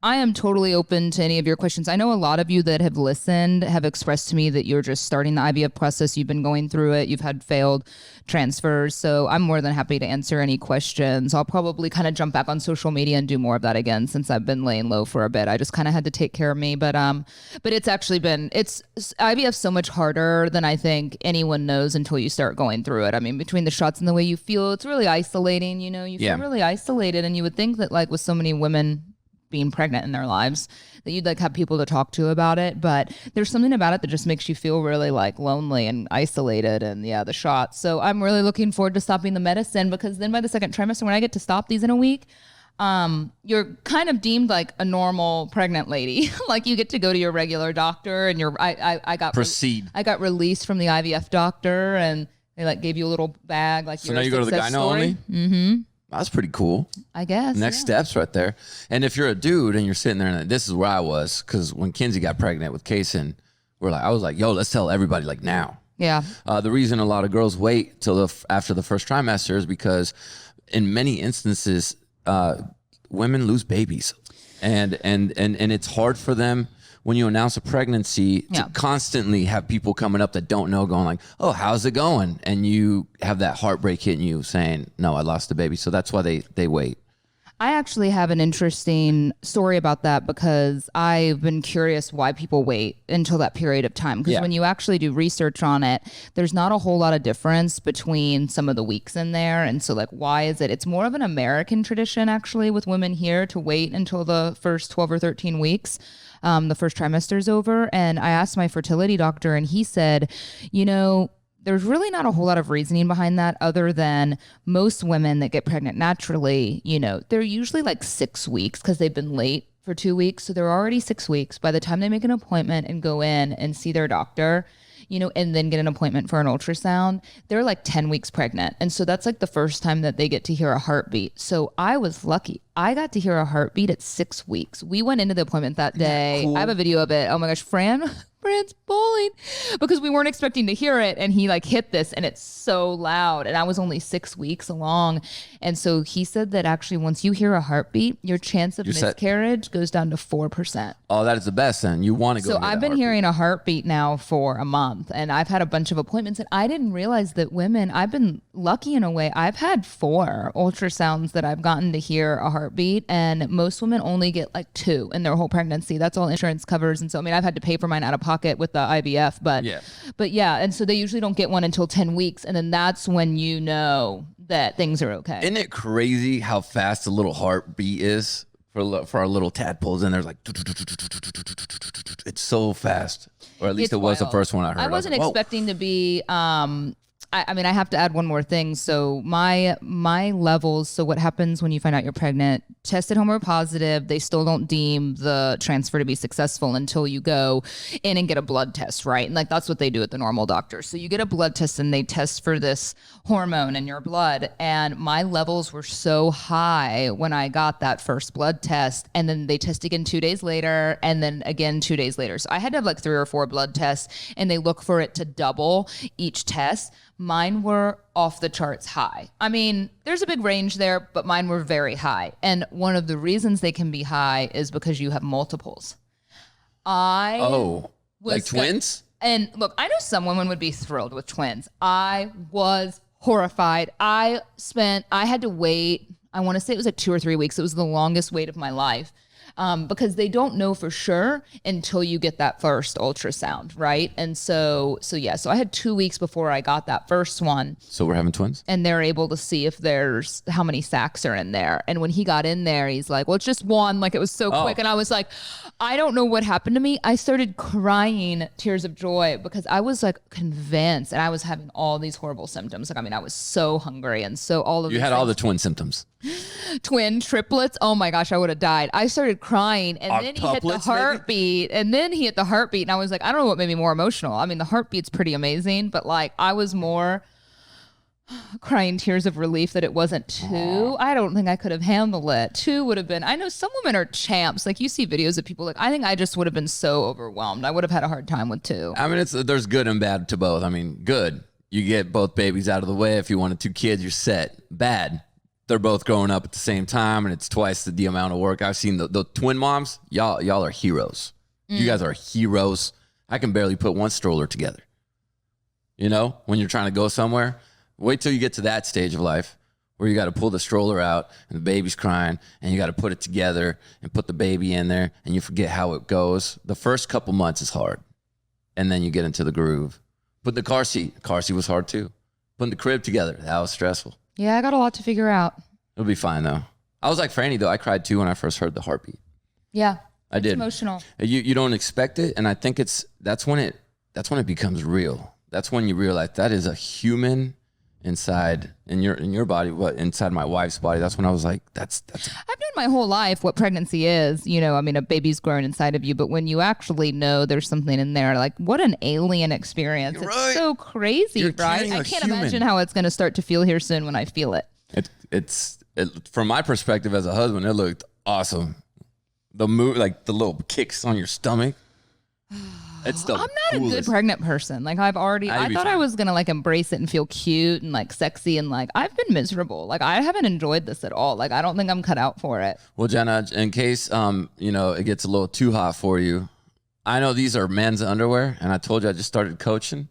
B: I am totally open to any of your questions. I know a lot of you that have listened have expressed to me that you're just starting the IVF process. You've been going through it. You've had failed transfers. So I'm more than happy to answer any questions. I'll probably kind of jump back on social media and do more of that again since I've been laying low for a bit. I just kind of had to take care of me. But it's actually been, IVF so much harder than I think anyone knows until you start going through it. I mean, between the shots and the way you feel, it's really isolating. You know, you feel really isolated, and you would think that like with so many women being pregnant in their lives that you'd like have people to talk to about it, but there's something about it that just makes you feel really like lonely and isolated. And the shots. So I'm really looking forward to stopping the medicine, because then by the second trimester, when I get to stop these in a week, you're kind of deemed like a normal pregnant lady. Like you get to go to your regular doctor, and I got released from the IVF doctor, and they like gave you a little bag. Like,
A: so now you go to the gyno only?
B: Mm-hmm.
A: That's pretty cool.
B: I guess.
A: Next steps right there. And if you're a dude and you're sitting there, and this is where I was, because when Kinsey got pregnant with Kaysen, I was like, yo, let's tell everybody like now.
B: Yeah.
A: The reason a lot of girls wait till after the first trimester is because in many instances, women lose babies, and it's hard for them when you announce a pregnancy to constantly have people coming up that don't know, going like, oh, how's it going? And you have that heartbreak hitting you saying, no, I lost the baby. So that's why they wait.
B: I actually have an interesting story about that, because I've been curious why people wait until that period of time. Because when you actually do research on it, there's not a whole lot of difference between some of the weeks in there. And so like, why is it? It's more of an American tradition actually with women here to wait until the first 12 or 13 weeks. The first trimester is over. And I asked my fertility doctor, and he said, there's really not a whole lot of reasoning behind that, other than most women that get pregnant naturally, they're usually like 6 weeks because they've been late for 2 weeks. So they're already 6 weeks by the time they make an appointment and go in and see their doctor, and then get an appointment for an ultrasound. They're like 10 weeks pregnant. And so that's like the first time that they get to hear a heartbeat. So I was lucky. I got to hear a heartbeat at 6 weeks. We went into the appointment that day. Cool. I have a video of it. Oh my gosh, Fran's bawling because we weren't expecting to hear it. And he like hit this, and it's so loud. And I was only 6 weeks along. And so he said that actually once you hear a heartbeat, your chance of miscarriage goes down to 4%.
A: Oh, that is the best then. You want to go.
B: So I've been hearing a heartbeat now for a month, and I've had a bunch of appointments, and I didn't realize that women, I've been lucky in a way. I've had 4 ultrasounds that I've gotten to hear a heartbeat, and most women only get like 2 in their whole pregnancy. That's all insurance covers. And so, I mean, I've had to pay for mine out of pocket with the IVF, but yeah. And so they usually don't get one until 10 weeks. And then that's when you know that things are okay.
A: Isn't it crazy how fast a little heartbeat is for our little tadpoles? And there's like, it's so fast. Or at least it was the first one I heard.
B: I wasn't expecting to be, I mean, I have to add one more thing. So my levels, so what happens when you find out you're pregnant, tested home or positive, they still don't deem the transfer to be successful until you go in and get a blood test, right? And like, that's what they do at the normal doctor. So you get a blood test, and they test for this hormone in your blood. And my levels were so high when I got that first blood test. And then they test again 2 days later, and then again 2 days later. So I had to have like 3 or 4 blood tests, and they look for it to double each test. Mine were off the charts high. I mean, there's a big range there, but mine were very high. And one of the reasons they can be high is because you have multiples. Like
A: twins?
B: And look, I know some women would be thrilled with twins. I was horrified. I had to wait, I want to say it was like 2 or 3 weeks. It was the longest wait of my life. Because they don't know for sure until you get that first ultrasound, right? And so I had 2 weeks before I got that first one.
A: So we're having twins?
B: And they're able to see if there's how many sacs are in there. And when he got in there, he's like, well, it's just one. Like, it was so quick. And I was like, I don't know what happened to me. I started crying tears of joy because I was like convinced, and I was having all these horrible symptoms. Like, I mean, I was so hungry, and so all of
A: you had all the twin symptoms.
B: Twin triplets. Oh my gosh, I would have died. I started crying, and then he hit the heartbeat, and I was like, I don't know what made me more emotional. I mean, the heartbeat's pretty amazing, but like, I was more crying tears of relief that it wasn't 2. I don't think I could have handled it. 2 would have been, I know some women are champs. Like, you see videos of people, like, I think I just would have been so overwhelmed. I would have had a hard time with 2.
A: I mean, there's good and bad to both. I mean, good, you get both babies out of the way. If you wanted 2 kids, you're set. Bad, they're both growing up at the same time, and it's twice the amount of work. I've seen the twin moms. Y'all are heroes. You guys are heroes. I can barely put one stroller together. You know, when you're trying to go somewhere, wait till you get to that stage of life where you got to pull the stroller out and the baby's crying and you got to put it together and put the baby in there and you forget how it goes. The first couple months is hard. And then you get into the groove. Put the car seat was hard too. Putting the crib together, that was stressful.
B: Yeah, I got a lot to figure out.
A: It'll be fine though. I was like Franny though. I cried too when I first heard the heartbeat.
B: Yeah.
A: I did.
B: Emotional.
A: You don't expect it, and I think that's when it becomes real. That's when you realize that is a human inside in your body, but inside my wife's body. That's when I was like, that's
B: I've known my whole life what pregnancy is. You know, I mean, a baby's grown inside of you, but when you actually know there's something in there, like what an alien experience.
A: You're
B: it's
A: right.
B: so crazy,
A: You're
B: right?
A: carrying
B: I
A: a
B: can't
A: human.
B: imagine how it's going to start to feel here soon when I feel it.
A: It's from my perspective as a husband, it looked awesome. The move, like the little kicks on your stomach. It's the
B: I'm not a good pregnant person. Like I thought I was going to like embrace it and feel cute and like sexy and like I've been miserable. Like I haven't enjoyed this at all. Like I don't think I'm cut out for it.
A: Well, Jenna, in case it gets a little too hot for you, I know these are men's underwear, and I told you I just started coaching,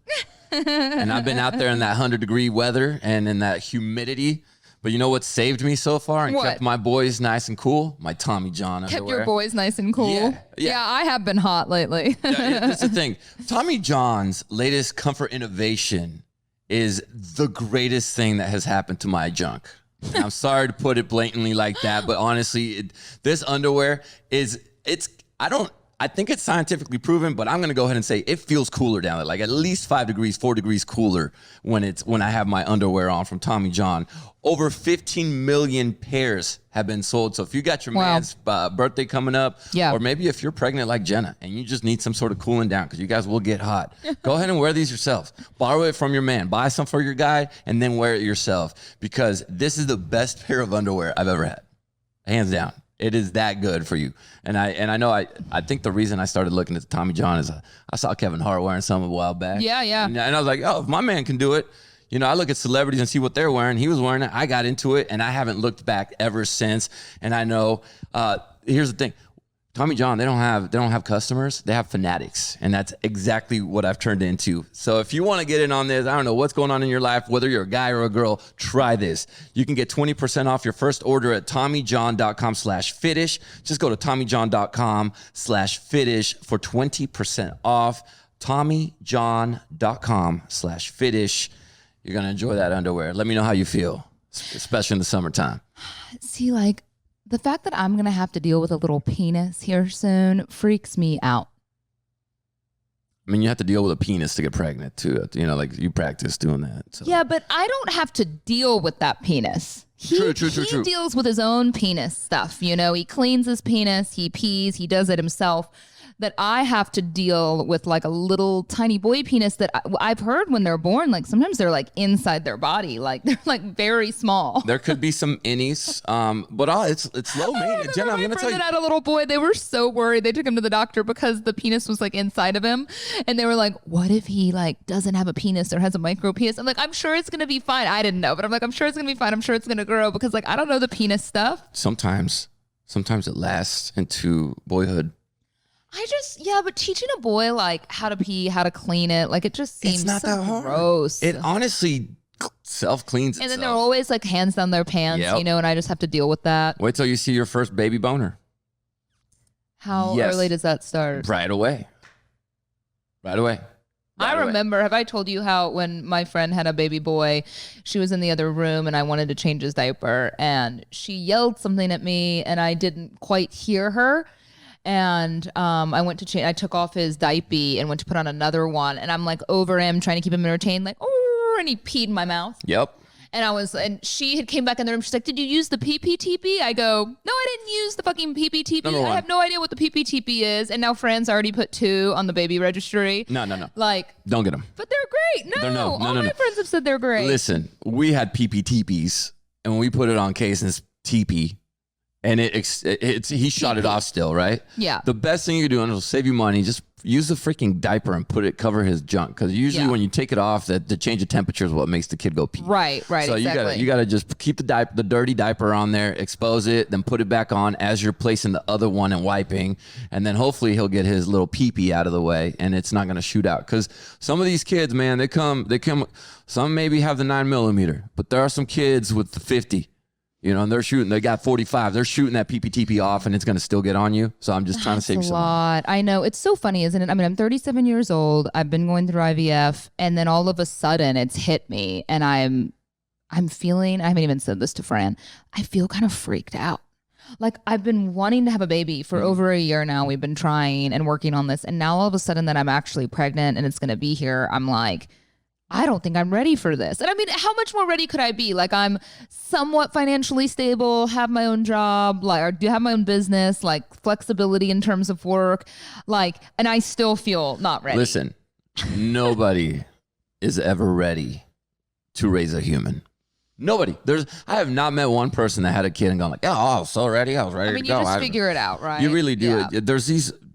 A: and I've been out there in that 100-degree weather and in that humidity. But you know what saved me so far and kept my boys nice and cool? My Tommy John underwear.
B: Kept your boys nice and cool.
A: Yeah.
B: I have been hot lately.
A: That's the thing. Tommy John's latest comfort innovation is the greatest thing that has happened to my junk. And I'm sorry to put it blatantly like that, but honestly, this underwear I think it's scientifically proven, but I'm going to go ahead and say it feels cooler down there, like at least 5 degrees, 4 degrees cooler when I have my underwear on from Tommy John. Over 15 million pairs have been sold. So if you got your man's birthday coming up, or maybe if you're pregnant like Jenna and you just need some sort of cooling down because you guys will get hot, go ahead and wear these yourselves. Borrow it from your man. Buy some for your guy and then wear it yourself because this is the best pair of underwear I've ever had. Hands down. It is that good for you. And I know I think the reason I started looking at Tommy John is I saw Kevin Hart wearing some a while back.
B: Yeah.
A: And I was like, oh, if my man can do it, I look at celebrities and see what they're wearing. He was wearing it. I got into it, and I haven't looked back ever since. And I know, here's the thing. Tommy John, they don't have customers. They have fanatics, and that's exactly what I've turned into. So if you want to get in on this, I don't know what's going on in your life, whether you're a guy or a girl, try this. You can get 20% off your first order at TommyJohn.com/Fitish. Just go to TommyJohn.com/Fitish for 20% off. TommyJohn.com/Fitish. You're going to enjoy that underwear. Let me know how you feel, especially in the summertime.
B: See, like, the fact that I'm going to have to deal with a little penis here soon freaks me out.
A: I mean, you have to deal with a penis to get pregnant, too. Like you practice doing that. So.
B: Yeah, but I don't have to deal with that penis. He deals with his own penis stuff. He cleans his penis, he pees, he does it himself. That I have to deal with like a little tiny boy penis that I've heard when they're born, like sometimes they're like inside their body, like they're like very small.
A: There could be some innies, but it's low maintenance. Jenna, I'm gonna tell you.
B: That had a little boy. They were so worried. They took him to the doctor because the penis was like inside of him, and they were like, "What if he like doesn't have a penis or has a micro penis?" I'm like, "I'm sure it's gonna be fine." I didn't know, but I'm like, "I'm sure it's gonna be fine. I'm sure it's gonna grow," because like I don't know the penis stuff.
A: Sometimes it lasts into boyhood.
B: But teaching a boy like how to pee, how to clean it, like it just seems
A: it's not
B: so
A: that hard.
B: Gross.
A: It honestly self-cleans itself.
B: And then they're always like hands down their pants, and I just have to deal with that.
A: Wait till you see your first baby boner.
B: How early does that start?
A: Right away.
B: I remember, have I told you how when my friend had a baby boy, she was in the other room and I wanted to change his diaper and she yelled something at me and I didn't quite hear her. And I went to change. I took off his diaper and went to put on another one. And I'm like over him, trying to keep him entertained, like, oh, and he peed in my mouth.
A: Yep.
B: And she had came back in the room. She's like, "Did you use the PPTP?" I go, "No, I didn't use the fucking PPTP. I have no idea what the PPTP is." And now Fran's already put 2 on the baby registry.
A: No.
B: Like,
A: don't get them.
B: But they're great. No, all my friends have said they're great.
A: Listen, we had PPTPs, and when we put it on Cason's TP, and he shot it off still, right?
B: Yeah.
A: The best thing you can do, and it'll save you money, just use the freaking diaper and cover his junk. Because usually when you take it off, the change of temperature is what makes the kid go pee.
B: Right,
A: So
B: exactly.
A: you gotta just keep the dirty diaper on there, expose it, then put it back on as you're placing the other one and wiping, and then hopefully he'll get his little pee-pee out of the way, and it's not gonna shoot out. Because some of these kids, man, they come. Some maybe have the 9mm, but there are some kids with the 50. You know, and they got 45. They're shooting that PPTP off, and it's going to still get on you. So I'm just trying to save
B: That's a
A: some.
B: lot. I know. It's so funny, isn't it? I mean, I'm 37 years old. I've been going through IVF, and then all of a sudden it's hit me, and I'm feeling, I haven't even said this to Fran, I feel kind of freaked out. Like, I've been wanting to have a baby for over a year now. We've been trying and working on this, and now all of a sudden that I'm actually pregnant and it's going to be here, I'm like, I don't think I'm ready for this. And I mean, how much more ready could I be? Like, I'm somewhat financially stable, have my own job, like, or do have my own business, like flexibility in terms of work, like, and I still feel not ready.
A: Listen, nobody is ever ready to raise a human. Nobody. I have not met one person that had a kid and gone like, oh, I was so ready. I was ready
B: I mean,
A: to
B: you
A: go.
B: just figure it out, right?
A: You really do.
B: Yeah.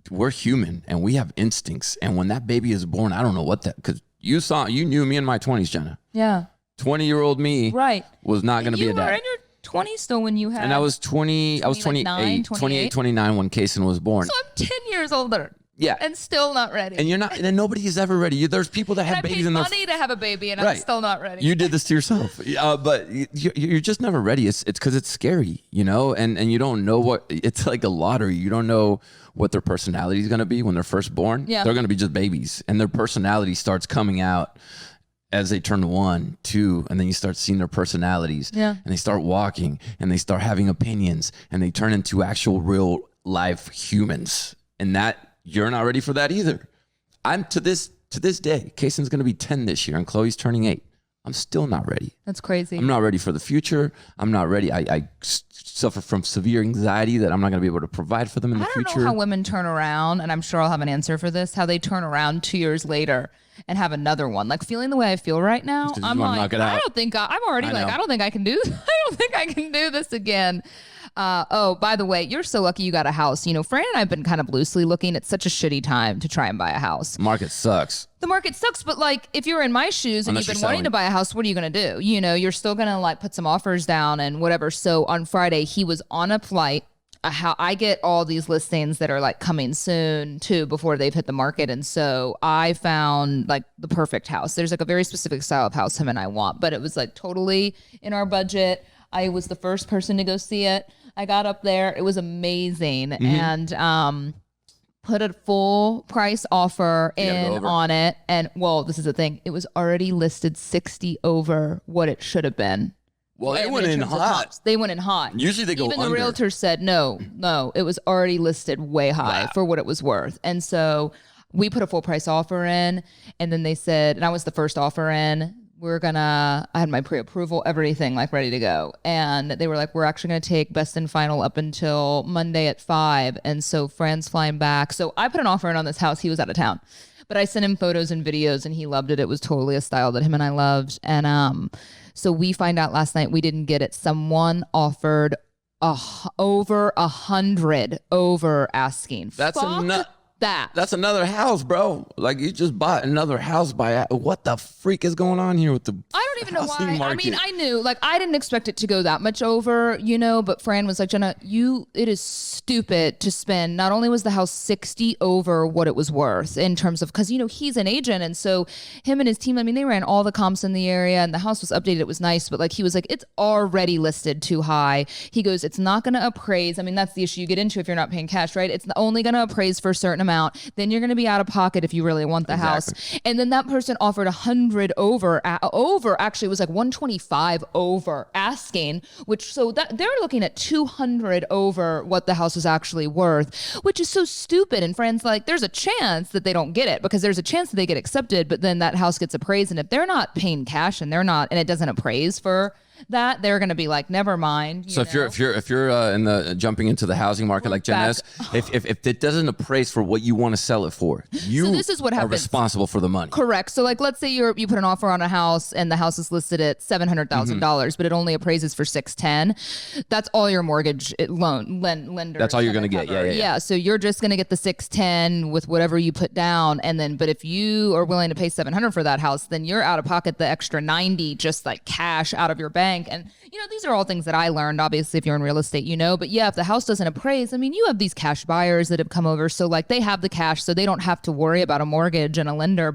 A: We're human and we have instincts. And when that baby is born, I don't know what because you knew me in my 20s, Jenna.
B: Yeah.
A: 20-year-old me
B: right.
A: was not going to be a dad.
B: You were in your 20s still when you had.
A: And I was 28, 28, 29 when Kason was born.
B: So I'm 10 years older.
A: Yeah.
B: And still not ready.
A: And you're not, and nobody is ever ready. There's people that have babies in their
B: money to have a baby and
A: Right.
B: I'm still not ready.
A: You did this to yourself. But you're just never ready. It's because it's scary, you know, and you don't know it's like a lottery. You don't know what their personality is going to be when they're first born.
B: Yeah.
A: They're going to be just babies and their personality starts coming out as they turn 1, 2, and then you start seeing their personalities.
B: Yeah.
A: And they start walking and they start having opinions and they turn into actual real life humans. And you're not ready for that either. I'm to this day, Kason's going to be 10 this year and Chloe's turning 8. I'm still not ready.
B: That's crazy.
A: I'm not ready for the future. I'm not ready. I suffer from severe anxiety that I'm not going to be able to provide for them in the future.
B: I don't know how women turn around, and I'm sure I'll have an answer for this, how they turn around 2 years later and have another one. Like, feeling the way I feel right now, I'm like, I don't think I'm already like, I don't think I can do this again. Oh, by the way, you're so lucky you got a house. You know, Fran and I have been kind of loosely looking. It's such a shitty time to try and buy a house.
A: Market sucks.
B: The market sucks, but like, if you're in my shoes and
A: Unless
B: you've been
A: you're
B: wanting to
A: selling.
B: buy a house, what are you going to do? You know, you're still going to like put some offers down and whatever. So on Friday, he was on a flight. How I get all these listings that are like coming soon too before they've hit the market. And so I found like the perfect house. There's like a very specific style of house him and I want, but it was like totally in our budget. I was the first person to go see it. I got up there. It was amazing. And put a full price offer in on it. And well, this is the thing. It was already listed 60 over what it should have been.
A: Well, they went in hot.
B: They went in hot.
A: Usually they go
B: Even
A: under.
B: the realtor said, no, it was already listed way high for what it was worth. And so we put a full price offer in, and then they said, and I was the first offer in, I had my pre-approval, everything like ready to go. And they were like, we're actually going to take best and final up until Monday at 5. And so Fran's flying back. So I put an offer in on this house. He was out of town, but I sent him photos and videos and he loved it. It was totally a style that him and I loved. And, so we find out last night we didn't get it. Someone offered over 100 over asking.
A: That's
B: That's
A: another house, bro. Like, you just bought another house what the freak is going on here with the
B: I don't even know why.
A: market?
B: I mean, I knew, like, I didn't expect it to go that much over, you know, but Fran was like, Jenna, it is stupid to spend. Not only was the house 60 over what it was worth in terms of, because, you know, he's an agent. And so him and his team, I mean, they ran all the comps in the area and the house was updated. It was nice. But like, he was like, it's already listed too high. He goes, it's not going to appraise. I mean, that's the issue you get into if you're not paying cash, right? It's only going to appraise for a certain amount. Then you're going to be out of pocket if you really want the house. And then that person offered 100 over, actually it was like 125 over asking, which, so that they're looking at 200 over what the house was actually worth, which is so stupid. And Fran's like, there's a chance that they don't get it because there's a chance that they get accepted, but then that house gets appraised. And if they're not paying cash and it doesn't appraise for that, they're going to be like, never mind.
A: So if you're in the jumping into the housing market like Jenna is, if it doesn't appraise for what you want to sell it for, you
B: this is what
A: are
B: happens.
A: responsible for the money.
B: Correct. So like, let's say you put an offer on a house and the house is listed at $700,000, but it only appraises for $610,000. That's all your mortgage lender.
A: That's all you're going to get. Yeah.
B: So you're just going to get the $610,000 with whatever you put down, and then, but if you are willing to pay $700,000 for that house, then you're out of pocket the extra $90,000 just like cash out of your bank. And these are all things that I learned. Obviously, if you're in real estate, but yeah, if the house doesn't appraise, I mean, you have these cash buyers that have come over, so like they have the cash, so they don't have to worry about a mortgage and a lender,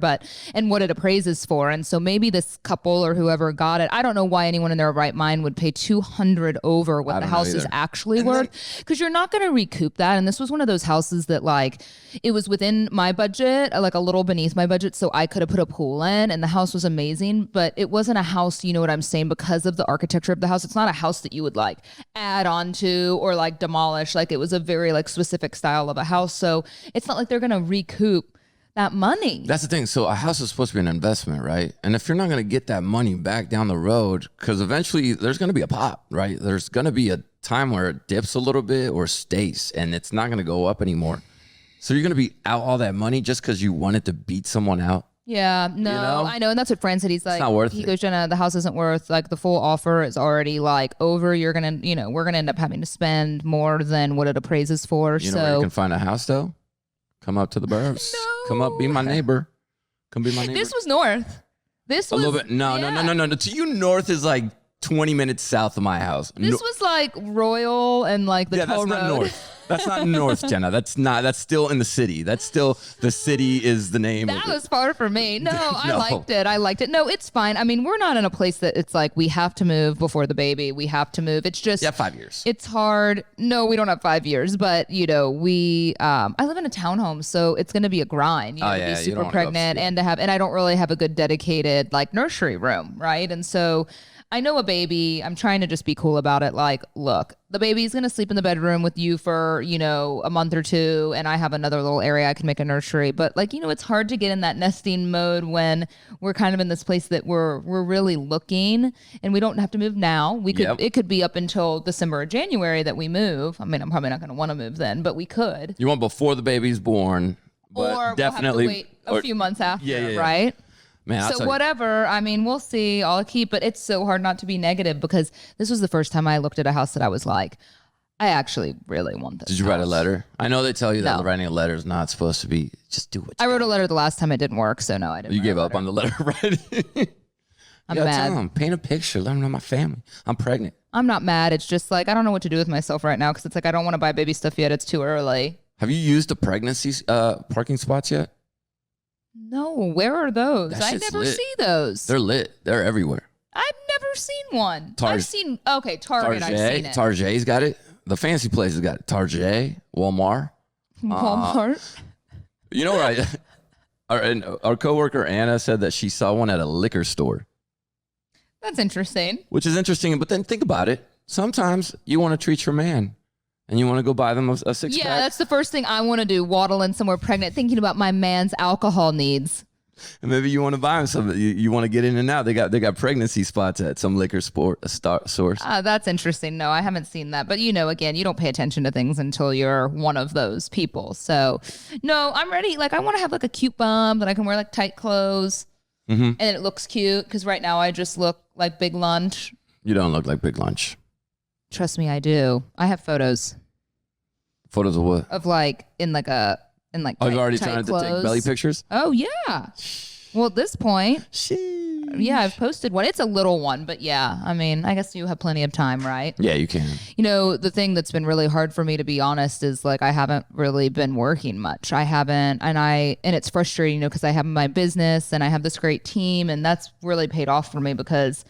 B: and what it appraises for. And so maybe this couple or whoever got it, I don't know why anyone in their right mind would pay $200,000 over what the house is actually worth, because you're not going to recoup that. And this was one of those houses that like it was within my budget, like a little beneath my budget, so I could have put a pool in, and the house was amazing, but it wasn't a house, you know what I'm saying, because of the architecture of the house. It's not a house that you would like add on to or like demolish. Like it was a very like specific style of a house, so it's not like they're gonna recoup that money.
A: That's the thing. So a house is supposed to be an investment, right? And if you're not going to get that money back down the road, because eventually there's going to be a pop, right? There's going to be a time where it dips a little bit or stays, and it's not going to go up anymore. So you're going to be out all that money just because you wanted to beat someone out.
B: Yeah, no, I know. And that's what Fran said. He's like,
A: it's not worth
B: he
A: it.
B: goes, Jenna, the house isn't worth, like the full offer is already like over. You're going to, we're going to end up having to spend more than what it appraises for.
A: You know where you can find a house though? Come up to the burbs.
B: No.
A: Come up, be my neighbor. Come be my neighbor.
B: This was north. This was
A: a little bit. No. To you, north is like 20 minutes south of my house.
B: This was like Royal and like the toll
A: that's not
B: road.
A: north. That's not north, Jenna. That's still in the city. That's still, the city is the name of it.
B: That was far from me. No, I liked it. No, it's fine. I mean, we're not in a place that it's like we have to move before the baby. We have to move. It's just
A: 5 years.
B: It's hard. No, we don't have 5 years, but we I live in a townhome, so it's going to be a grind. To be super pregnant and I don't really have a good dedicated like nursery room, right? And so I know a baby, I'm trying to just be cool about it. Like, look, the baby's going to sleep in the bedroom with you for, a month or two. And I have another little area I can make a nursery. But like, it's hard to get in that nesting mode when we're kind of in this place that we're really looking, and we don't have to move now. It could be up until December or January that we move. I mean, I'm probably not going to want to move then, but we could.
A: You want before the baby's born, but
B: or
A: definitely
B: we'll have to wait a few months after,
A: yeah.
B: right?
A: Man,
B: so whatever. I mean, we'll see. I'll keep, but it's so hard not to be negative because this was the first time I looked at a house that I was like, I actually really want this.
A: Did you write a letter? I know they tell you that writing a letter is not supposed to be, just do it.
B: I wrote a letter the last time it didn't work, so no, I didn't.
A: You gave up on the letter writing?
B: I'm mad.
A: Tell them, paint a picture, let them know my family. I'm pregnant.
B: I'm not mad. It's just like, I don't know what to do with myself right now because it's like, I don't want to buy baby stuff yet. It's too early.
A: Have you used the pregnancy parking spots yet?
B: No, where are those? I never see those.
A: They're lit. They're everywhere.
B: I've never seen one. I've seen, Target, I've seen it.
A: Target's got it. The fancy places got it. Target, Walmart.
B: Walmart.
A: You know where our coworker Anna said that she saw one at a liquor store.
B: That's interesting.
A: Which is interesting, but then think about it. Sometimes you want to treat your man. And you want to go buy them a six-pack?
B: Yeah, that's the first thing I want to do, waddle in somewhere pregnant, thinking about my man's alcohol needs.
A: And maybe you want to buy them some. You want to get in and out. They got pregnancy spots at some liquor source.
B: That's interesting. No, I haven't seen that. But, again, you don't pay attention to things until you're one of those people. So, no, I'm ready. Like, I want to have like a cute bum that I can wear like tight clothes. Mm-hmm. And it looks cute because right now I just look like Big Lunch.
A: You don't look like Big Lunch.
B: Trust me, I do. I have photos.
A: Photos of what?
B: Of like in like.
A: Oh, you've already tried to take belly pictures?
B: Oh yeah. Well, at this point, yeah, I've posted one. It's a little one, but yeah. I mean, I guess you have plenty of time, right?
A: Yeah, you can.
B: The thing that's been really hard for me, to be honest, is like I haven't really been working much. I haven't, and it's frustrating, because I have my business and I have this great team, and that's really paid off for me because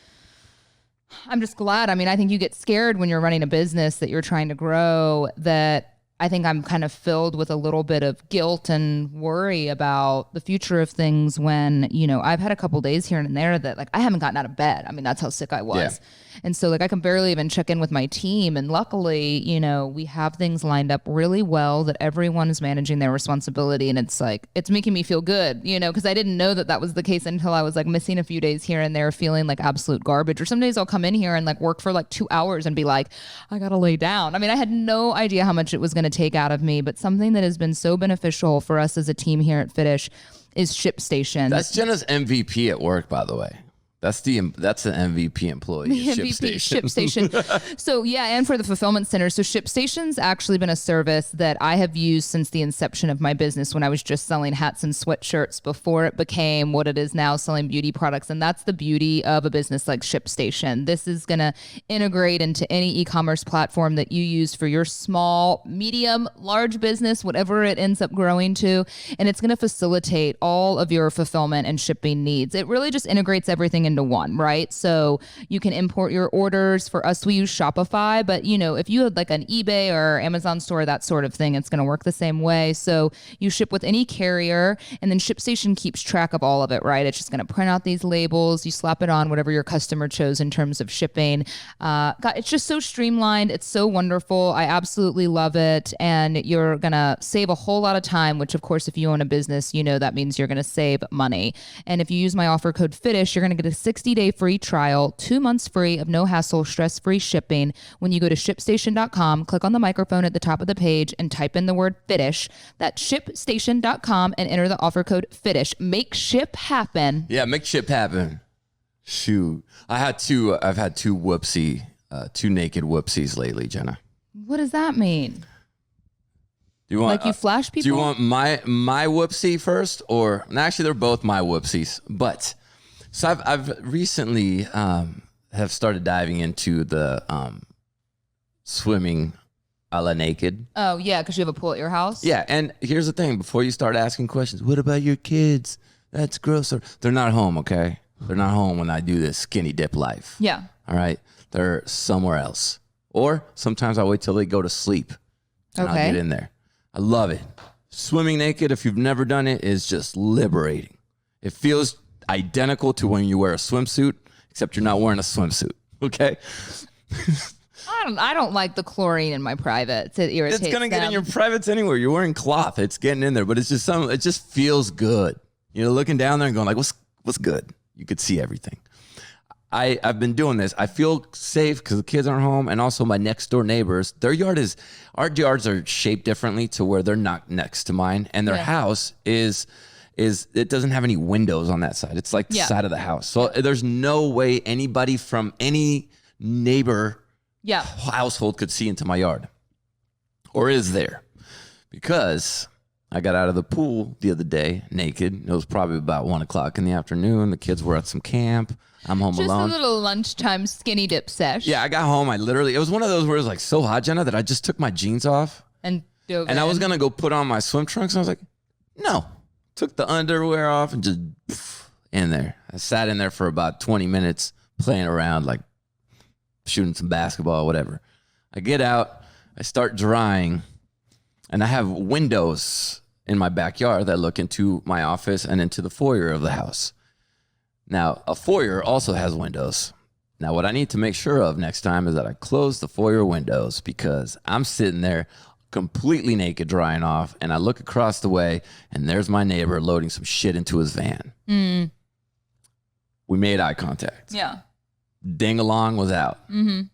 B: I'm just glad. I mean, I think you get scared when you're running a business that you're trying to grow, that I think I'm kind of filled with a little bit of guilt and worry about the future of things when, you know, I've had a couple days here and there that like I haven't gotten out of bed. I mean, that's how sick I was.
A: Yeah.
B: And so like I can barely even check in with my team. And luckily, you know, we have things lined up really well that everyone is managing their responsibility. And it's like, it's making me feel good, you know, because I didn't know that that was the case until I was like missing a few days here and there feeling like absolute garbage. Or some days I'll come in here and like work for like 2 hours and be like, I got to lay down. I mean, I had no idea how much it was going to take out of me, but something that has been so beneficial for us as a team here at Fitish is ShipStation.
A: That's Jenna's MVP at work, by the way. That's an MVP employee.
B: The MVP ShipStation. So yeah, and for the fulfillment center. So ShipStation's actually been a service that I have used since the inception of my business when I was just selling hats and sweatshirts before it became what it is now, selling beauty products. And that's the beauty of a business like ShipStation. This is going to integrate into any e-commerce platform that you use for your small, medium, large business, whatever it ends up growing to. And it's going to facilitate all of your fulfillment and shipping needs. It really just integrates everything into one, right? So you can import your orders. For us, we use Shopify, but you know, if you had like an eBay or Amazon store, that sort of thing, it's going to work the same way. So you ship with any carrier, and then ShipStation keeps track of all of it, right? It's just going to print out these labels. You slap it on whatever your customer chose in terms of shipping. God, it's just so streamlined. It's so wonderful. I absolutely love it. And you're going to save a whole lot of time, which of course, if you own a business, you know, that means you're going to save money. And if you use my offer code Fitish, you're going to get a 60-day free trial, 2 months free of no hassle, stress-free shipping when you go to shipstation.com, click on the microphone at the top of the page and type in the word Fitish. That's shipstation.com and enter the offer code Fitish. Make ship happen.
A: Yeah, make ship happen. Shoot. I've had two naked whoopsies lately, Jenna.
B: What does that mean?
A: Do you want,
B: like you flash people?
A: Do you want my whoopsie first, or actually they're both my whoopsies? But so I've recently have started diving into the swimming a la naked.
B: Oh yeah, because you have a pool at your house.
A: Yeah, and here's the thing: before you start asking questions, what about your kids? That's gross. They're not home, okay? They're not home when I do this skinny dip life.
B: Yeah.
A: All right, they're somewhere else, or sometimes I wait till they go to sleep. And I'll get in there. I love it. Swimming naked, if you've never done it, is just liberating. It feels identical to when you wear a swimsuit, except you're not wearing a swimsuit. Okay?
B: I don't like the chlorine in my privates. It irritates
A: It's gonna get
B: them.
A: in your privates anywhere. You're wearing cloth. It's getting in there, but it's just it just feels good. You know, looking down there and going like, what's good? You could see everything. I've been doing this. I feel safe because the kids aren't home, and also my next door neighbors. Our yards are shaped differently to where they're not next to mine, and their house is it doesn't have any windows on that side. It's like the side of the house, so there's no way anybody from any neighbor household could see into my yard, or is there? Because I got out of the pool the other day naked. It was probably about 1 o'clock in the afternoon. The kids were at some camp. I'm home alone.
B: Just a little lunchtime skinny dip sesh.
A: Yeah, I got home. It was one of those where it was like so hot, Jenna, that I just took my jeans off.
B: And
A: I was going to go put on my swim trunks. And I was like, no. Took the underwear off and just in there. I sat in there for about 20 minutes playing around, like shooting some basketball, whatever. I get out. I start drying. And I have windows in my backyard that look into my office and into the foyer of the house. Now, a foyer also has windows. Now, what I need to make sure of next time is that I close the foyer windows, because I'm sitting there completely naked drying off, and I look across the way, and there's my neighbor loading some shit into his van. We made eye contact.
B: Yeah.
A: Ding-along was out.
B: Mm-hmm.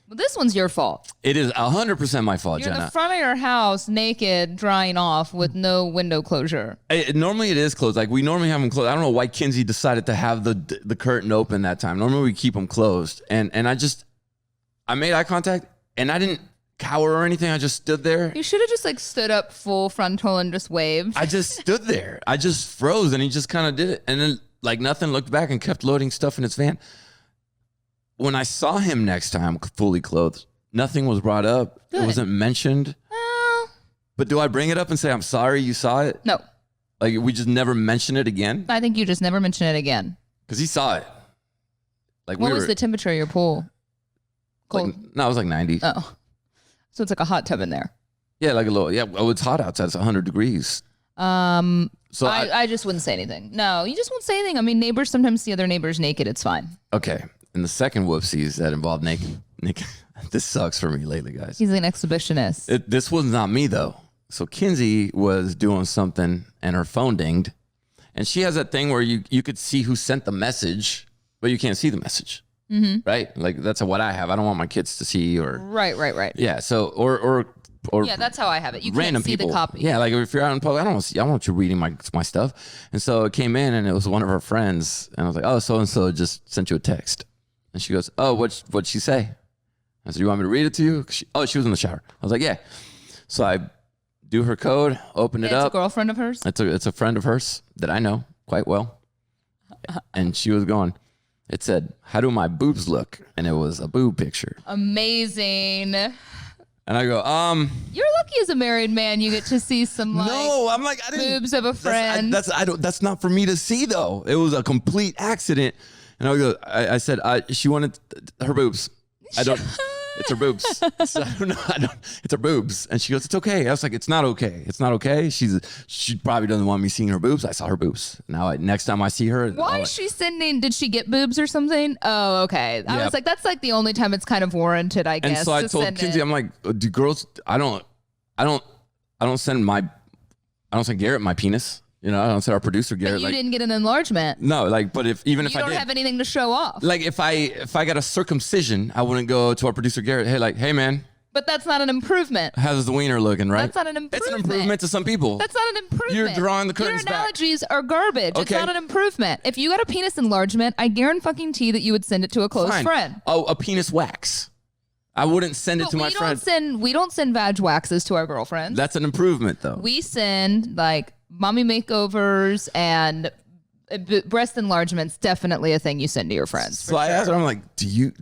B: Well, this one's your fault.
A: It is 100% my fault,
B: You're in
A: Jenna.
B: the front of your house, naked, drying off with no window closure.
A: Normally it is closed. Like we normally have them closed. I don't know why Kinsey decided to have the curtain open that time. Normally we keep them closed. And I made eye contact, and I didn't cower or anything. I just stood there.
B: You should have just like stood up full frontal and just waved.
A: I just stood there. I just froze, and he just kind of did it. And then like nothing, looked back and kept loading stuff in his van. When I saw him next time fully clothed, nothing was brought up.
B: Good.
A: It wasn't mentioned.
B: Well,
A: But do I bring it up and say, I'm sorry you saw it?
B: no.
A: Like we just never mention it again?
B: I think you just never mention it again.
A: Because he saw it. Like
B: What was the temperature of your pool? Cold.
A: No, it was like 90.
B: Oh. So it's like a hot tub in there.
A: Yeah, like a little. Yeah, oh, it's hot outside. It's 100 degrees. So
B: I just wouldn't say anything. No, you just won't say anything. I mean, neighbors sometimes see other neighbors naked. It's fine.
A: Okay. And the second whoopsies that involved naked. This sucks for me lately, guys.
B: He's an exhibitionist.
A: This was not me though. So Kinsey was doing something and her phone dinged, and she has that thing where you could see who sent the message, but you can't see the message. Right? Like that's what I have. I don't want my kids to see or
B: Right.
A: yeah. So or
B: Yeah, that's how I have it. You
A: random
B: can't see
A: people.
B: the copy.
A: Yeah, like if you're out in public, I don't want you reading my stuff. And so it came in and it was one of her friends, and I was like, oh, so and so just sent you a text, and she goes, oh, what'd she say? I said, you want me to read it to you? She was in the shower. I was like, yeah. So I do her code, open it
B: It's
A: up.
B: a girlfriend of hers?
A: It's a friend of hers that I know quite well. And she was going, it said, how do my boobs look? And it was a boob picture.
B: Amazing.
A: And I go,
B: You're lucky as a married man you get to see some
A: no, I'm like, I didn't.
B: boobs of a friend.
A: That's not for me to see though. It was a complete accident. And I said, she wanted her boobs. It's her boobs. So I don't know. It's her boobs. And she goes, it's okay. I was like, it's not okay. It's not okay. She probably doesn't want me seeing her boobs. I saw her boobs. Now, next time I see her.
B: Why is she sending? Did she get boobs or something? Oh, okay. I
A: Yeah.
B: was like, that's like the only time it's kind of warranted, I guess.
A: And so I told Kinsey, I'm like, do girls, I don't send Garrett my penis. You know, I don't send our producer Garrett.
B: But you didn't get an enlargement.
A: No, like, but if
B: You
A: I
B: don't
A: did,
B: have anything to show off.
A: like if I got a circumcision, I wouldn't go to our producer Garrett. Hey man,
B: But that's not an improvement.
A: how's the wiener looking? Right?
B: That's not an improvement.
A: It's an improvement to some people.
B: That's not an improvement.
A: You're drawing the curtains
B: Your
A: back.
B: analogies are garbage. It's
A: Okay.
B: not an improvement. If you got a penis enlargement, I guarantee that you would send it to a close
A: Fine.
B: friend.
A: Oh, a penis wax. I wouldn't send it to my friend.
B: We don't send vag waxes to our girlfriends.
A: That's an improvement, though.
B: We send like mommy makeovers and breast enlargements. Definitely a thing you send to your friends.
A: So I asked her, I'm like, do you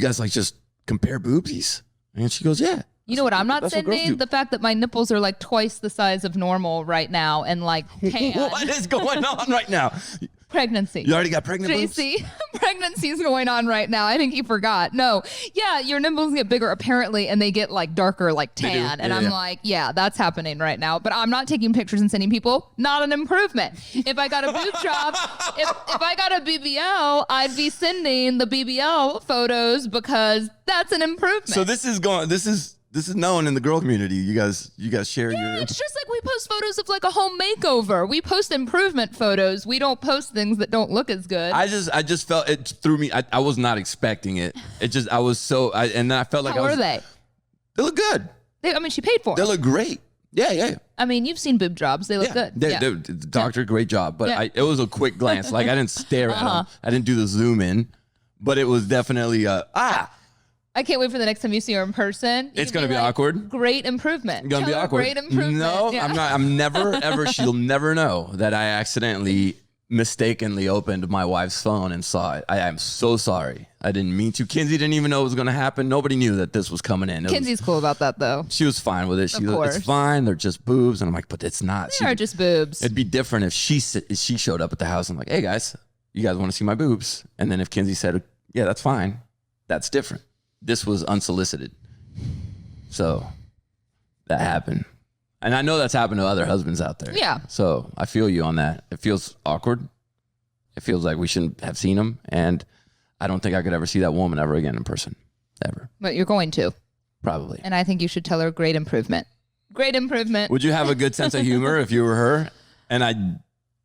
A: guys like just compare boobsies? And she goes, yeah.
B: You know what I'm not
A: That's what girls
B: sending?
A: do.
B: The fact that my nipples are like twice the size of normal right now and like tan.
A: What is going on right now?
B: Pregnancy.
A: You already got pregnant boobs?
B: JC, pregnancy's going on right now. I think he forgot. No, yeah, your nipples get bigger apparently, and they get like darker, like
A: They do.
B: tan. And
A: Yeah,
B: I'm
A: yeah.
B: like, yeah, that's happening right now. But I'm not taking pictures and sending people. Not an improvement. If I got a boob job, if I got a BBL, I'd be sending the BBL photos because that's an improvement.
A: So this is known in the girl community. You guys share
B: Yeah,
A: your.
B: it's just like we post photos of like a home makeover. We post improvement photos. We don't post things that don't look as good.
A: I just felt it threw me. I was not expecting it. It just I was so. And then I felt like
B: How are they?
A: They look good.
B: She paid for
A: They
B: them.
A: look great. Yeah.
B: I mean, you've seen boob jobs. They look good.
A: The doctor, great job. But
B: Yeah.
A: it was a quick glance. Like I didn't stare at them. I didn't do the zoom in. But it was definitely
B: I can't wait for the next time you see her in person.
A: It's gonna be awkward.
B: Great improvement.
A: Gonna be
B: Tell her
A: awkward.
B: Great improvement.
A: No,
B: Yeah.
A: I'm not. I'm never ever. She'll never know that I accidentally, mistakenly opened my wife's phone and saw it. I am so sorry. I didn't mean to. Kinsey didn't even know it was gonna happen. Nobody knew that this was coming in.
B: Kinsey's cool about that though.
A: She was fine with it. She
B: Of
A: goes,
B: course.
A: it's fine. They're just boobs. And I'm like, but it's not.
B: They are just boobs.
A: It'd be different if she showed up at the house and like, hey guys, you guys want to see my boobs? And then if Kinsey said, yeah, that's fine. That's different. This was unsolicited. So that happened. And I know that's happened to other husbands out there.
B: Yeah.
A: So I feel you on that. It feels awkward. It feels like we shouldn't have seen him. And I don't think I could ever see that woman ever again in person. Ever.
B: But you're going to.
A: Probably.
B: And I think you should tell her great improvement. Great improvement.
A: Would you have a good sense of humor if you were her? And I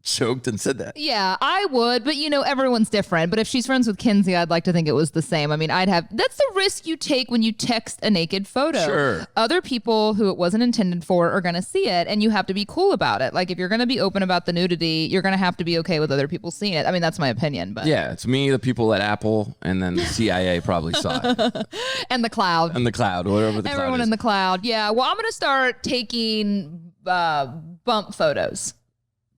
A: choked and said that.
B: Yeah, I would, but everyone's different. But if she's friends with Kinsey, I'd like to think it was the same. I mean, that's the risk you take when you text a naked photo.
A: Sure.
B: Other people who it wasn't intended for are going to see it, and you have to be cool about it. Like, if you're going to be open about the nudity, you're going to have to be okay with other people seeing it. I mean, that's my opinion. But
A: Yeah, it's me, the people at Apple, and then the CIA probably saw it.
B: And the cloud.
A: And the cloud, whatever the
B: Everyone
A: cloud is.
B: in the cloud. Yeah. Well, I'm going to start taking bump photos.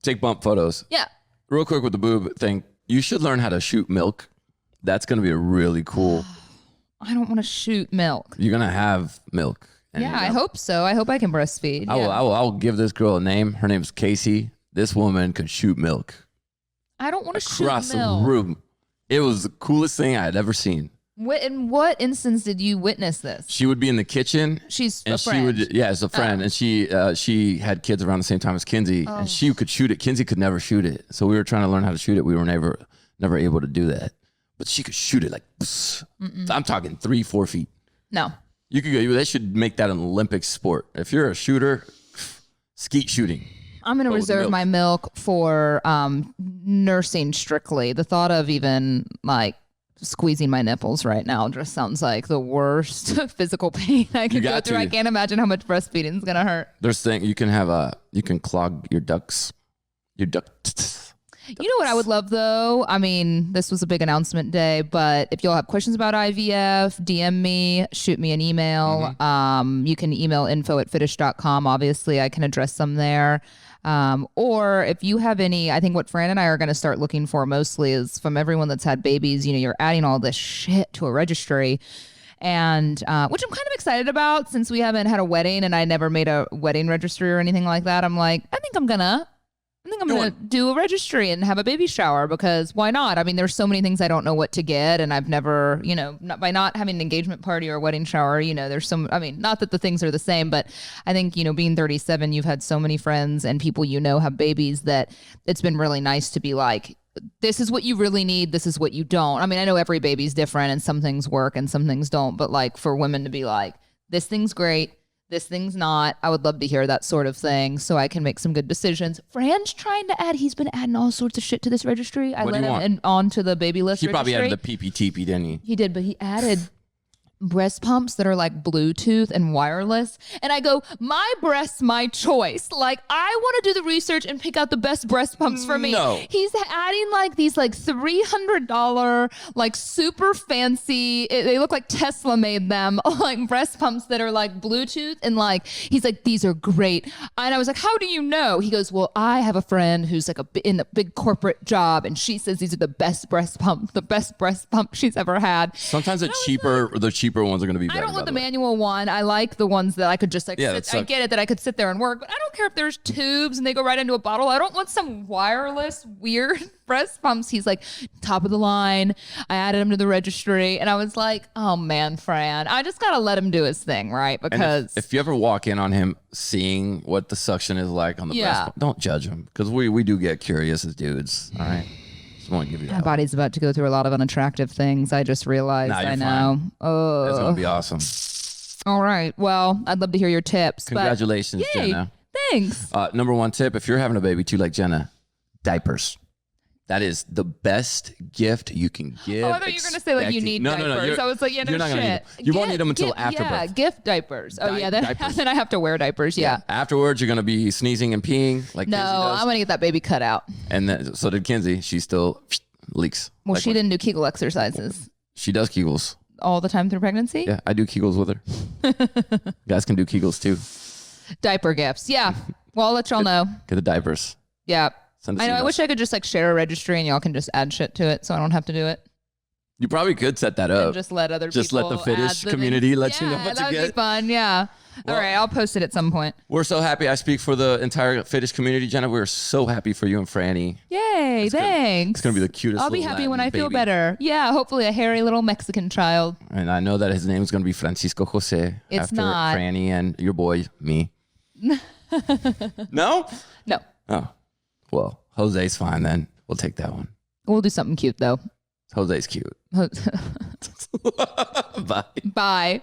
A: Take bump photos.
B: Yeah.
A: Real quick with the boob thing, you should learn how to shoot milk. That's going to be a really cool.
B: I don't want to shoot milk.
A: You're going to have milk. And
B: Yeah, I hope so. I hope I can breastfeed.
A: I will give this girl a name. Her name's Casey. This woman could shoot milk
B: I don't want to shoot
A: across
B: milk.
A: the room. It was the coolest thing I had ever seen.
B: In what instance did you witness this?
A: She would be in the kitchen.
B: She's
A: and
B: a friend.
A: She would, yeah, as a friend, and she had kids around the same time as Kinsey, and she could shoot it. Kinsey could never shoot it, so we were trying to learn how to shoot it. We were never able to do that, but she could shoot it like. I'm talking 3-4 feet.
B: No.
A: You could go. They should make that an Olympic sport. If you're a shooter, skeet shooting.
B: I'm going to reserve my milk for nursing strictly. The thought of even like squeezing my nipples right now just sounds like the worst physical pain I could go through. I can't imagine how much breastfeeding is going to hurt.
A: There's thing you can clog your ducts. Your ducts.
B: You know what I would love though? I mean, this was a big announcement day, but if y'all have questions about IVF, DM me, shoot me an email. You can email info@fitish.com. Obviously, I can address some there. Or if you have any, I think what Fran and I are going to start looking for mostly is from everyone that's had babies, you know, you're adding all this shit to a registry. And which I'm kind of excited about since we haven't had a wedding and I never made a wedding registry or anything like that. I'm like, I think I'm gonna do a registry and have a baby shower because why not? I mean, there's so many things I don't know what to get, and I've never, you know, by not having an engagement party or a wedding shower, you know, there's some. I mean, not that the things are the same, but I think, you know, being 37, you've had so many friends and people you know have babies that it's been really nice to be like, this is what you really need. This is what you don't. I mean, I know every baby's different and some things work and some things don't, but like for women to be like, this thing's great. This thing's not. I would love to hear that sort of thing so I can make some good decisions. Fran's trying to add, he's been adding all sorts of shit to this registry. I let him onto the baby list
A: He
B: registry.
A: probably added the PPTP, didn't he?
B: He did, but he added breast pumps that are like Bluetooth and wireless. And I go, my breasts, my choice. Like, I want to do the research and pick out the best breast pumps for me.
A: No.
B: He's adding like these like $300, like super fancy, they look like Tesla made them, like breast pumps that are like Bluetooth. And like, he's like, these are great. And I was like, how do you know? He goes, well, I have a friend who's like in a big corporate job. And she says these are the best breast pump she's ever had.
A: Sometimes the cheaper ones are going to be better.
B: I don't want the manual one. I like the ones that I could just like sit, I get it that I could sit there and work, but I don't care if there's tubes and they go right into a bottle. I don't want some wireless weird breast pumps. He's like, top of the line. I added him to the registry and I was like, oh man, Fran, I just got to let him do his thing, right? Because
A: if you ever walk in on him seeing what the suction is like on the breast pump, don't judge him because we do get curious as dudes. All right. Won't give you that.
B: My body's about to go through a lot of unattractive things. I just realized.
A: Nah,
B: I know.
A: Fine.
B: Oh,
A: it's gonna be awesome.
B: All right. Well, I'd love to hear your tips.
A: Congratulations,
B: but,
A: Jenna.
B: Thanks.
A: Number one tip: if you're having a baby too, like Jenna, diapers. That is the best gift you can give.
B: Oh, I thought you were going to say like you need diapers. I was like, yeah, no
A: you're not
B: shit.
A: Gonna need them. You won't need them until after birth.
B: Yeah, gift diapers. Oh yeah, then I have to wear diapers. Yeah.
A: Afterwards, you're going to be sneezing and peeing like
B: no,
A: Kinsey does.
B: I'm going to get that baby cut out.
A: And then, so did Kinsey. She still leaks.
B: Well, she didn't do Kegel exercises.
A: She does Kegels.
B: All the time through pregnancy?
A: Yeah, I do Kegels with her. Guys can do Kegels too.
B: Diaper gifts. Yeah. Well, I'll let y'all know.
A: Get the diapers.
B: Yeah. I know. I wish I could just like share a registry and y'all can just add shit to it so I don't have to do it.
A: You probably could set that up.
B: And just let other
A: just
B: people
A: let the Fitish community let you know what to get.
B: That would be fun. Yeah. Well, all right. I'll post it at some point.
A: We're so happy. I speak for the entire Fitish community, Jenna. We're so happy for you and Franny.
B: Yay. Thanks.
A: It's going to be the cutest
B: I'll be happy
A: Latin
B: when I feel
A: baby.
B: better. Yeah. Hopefully a hairy little Mexican child.
A: And I know that his name is going to be Francisco Jose.
B: It's
A: after
B: not.
A: Franny and your boy, me. No?
B: No.
A: Oh. Well, Jose's fine then. We'll take that one.
B: We'll do something cute though.
A: Jose's cute. Bye.
B: Bye.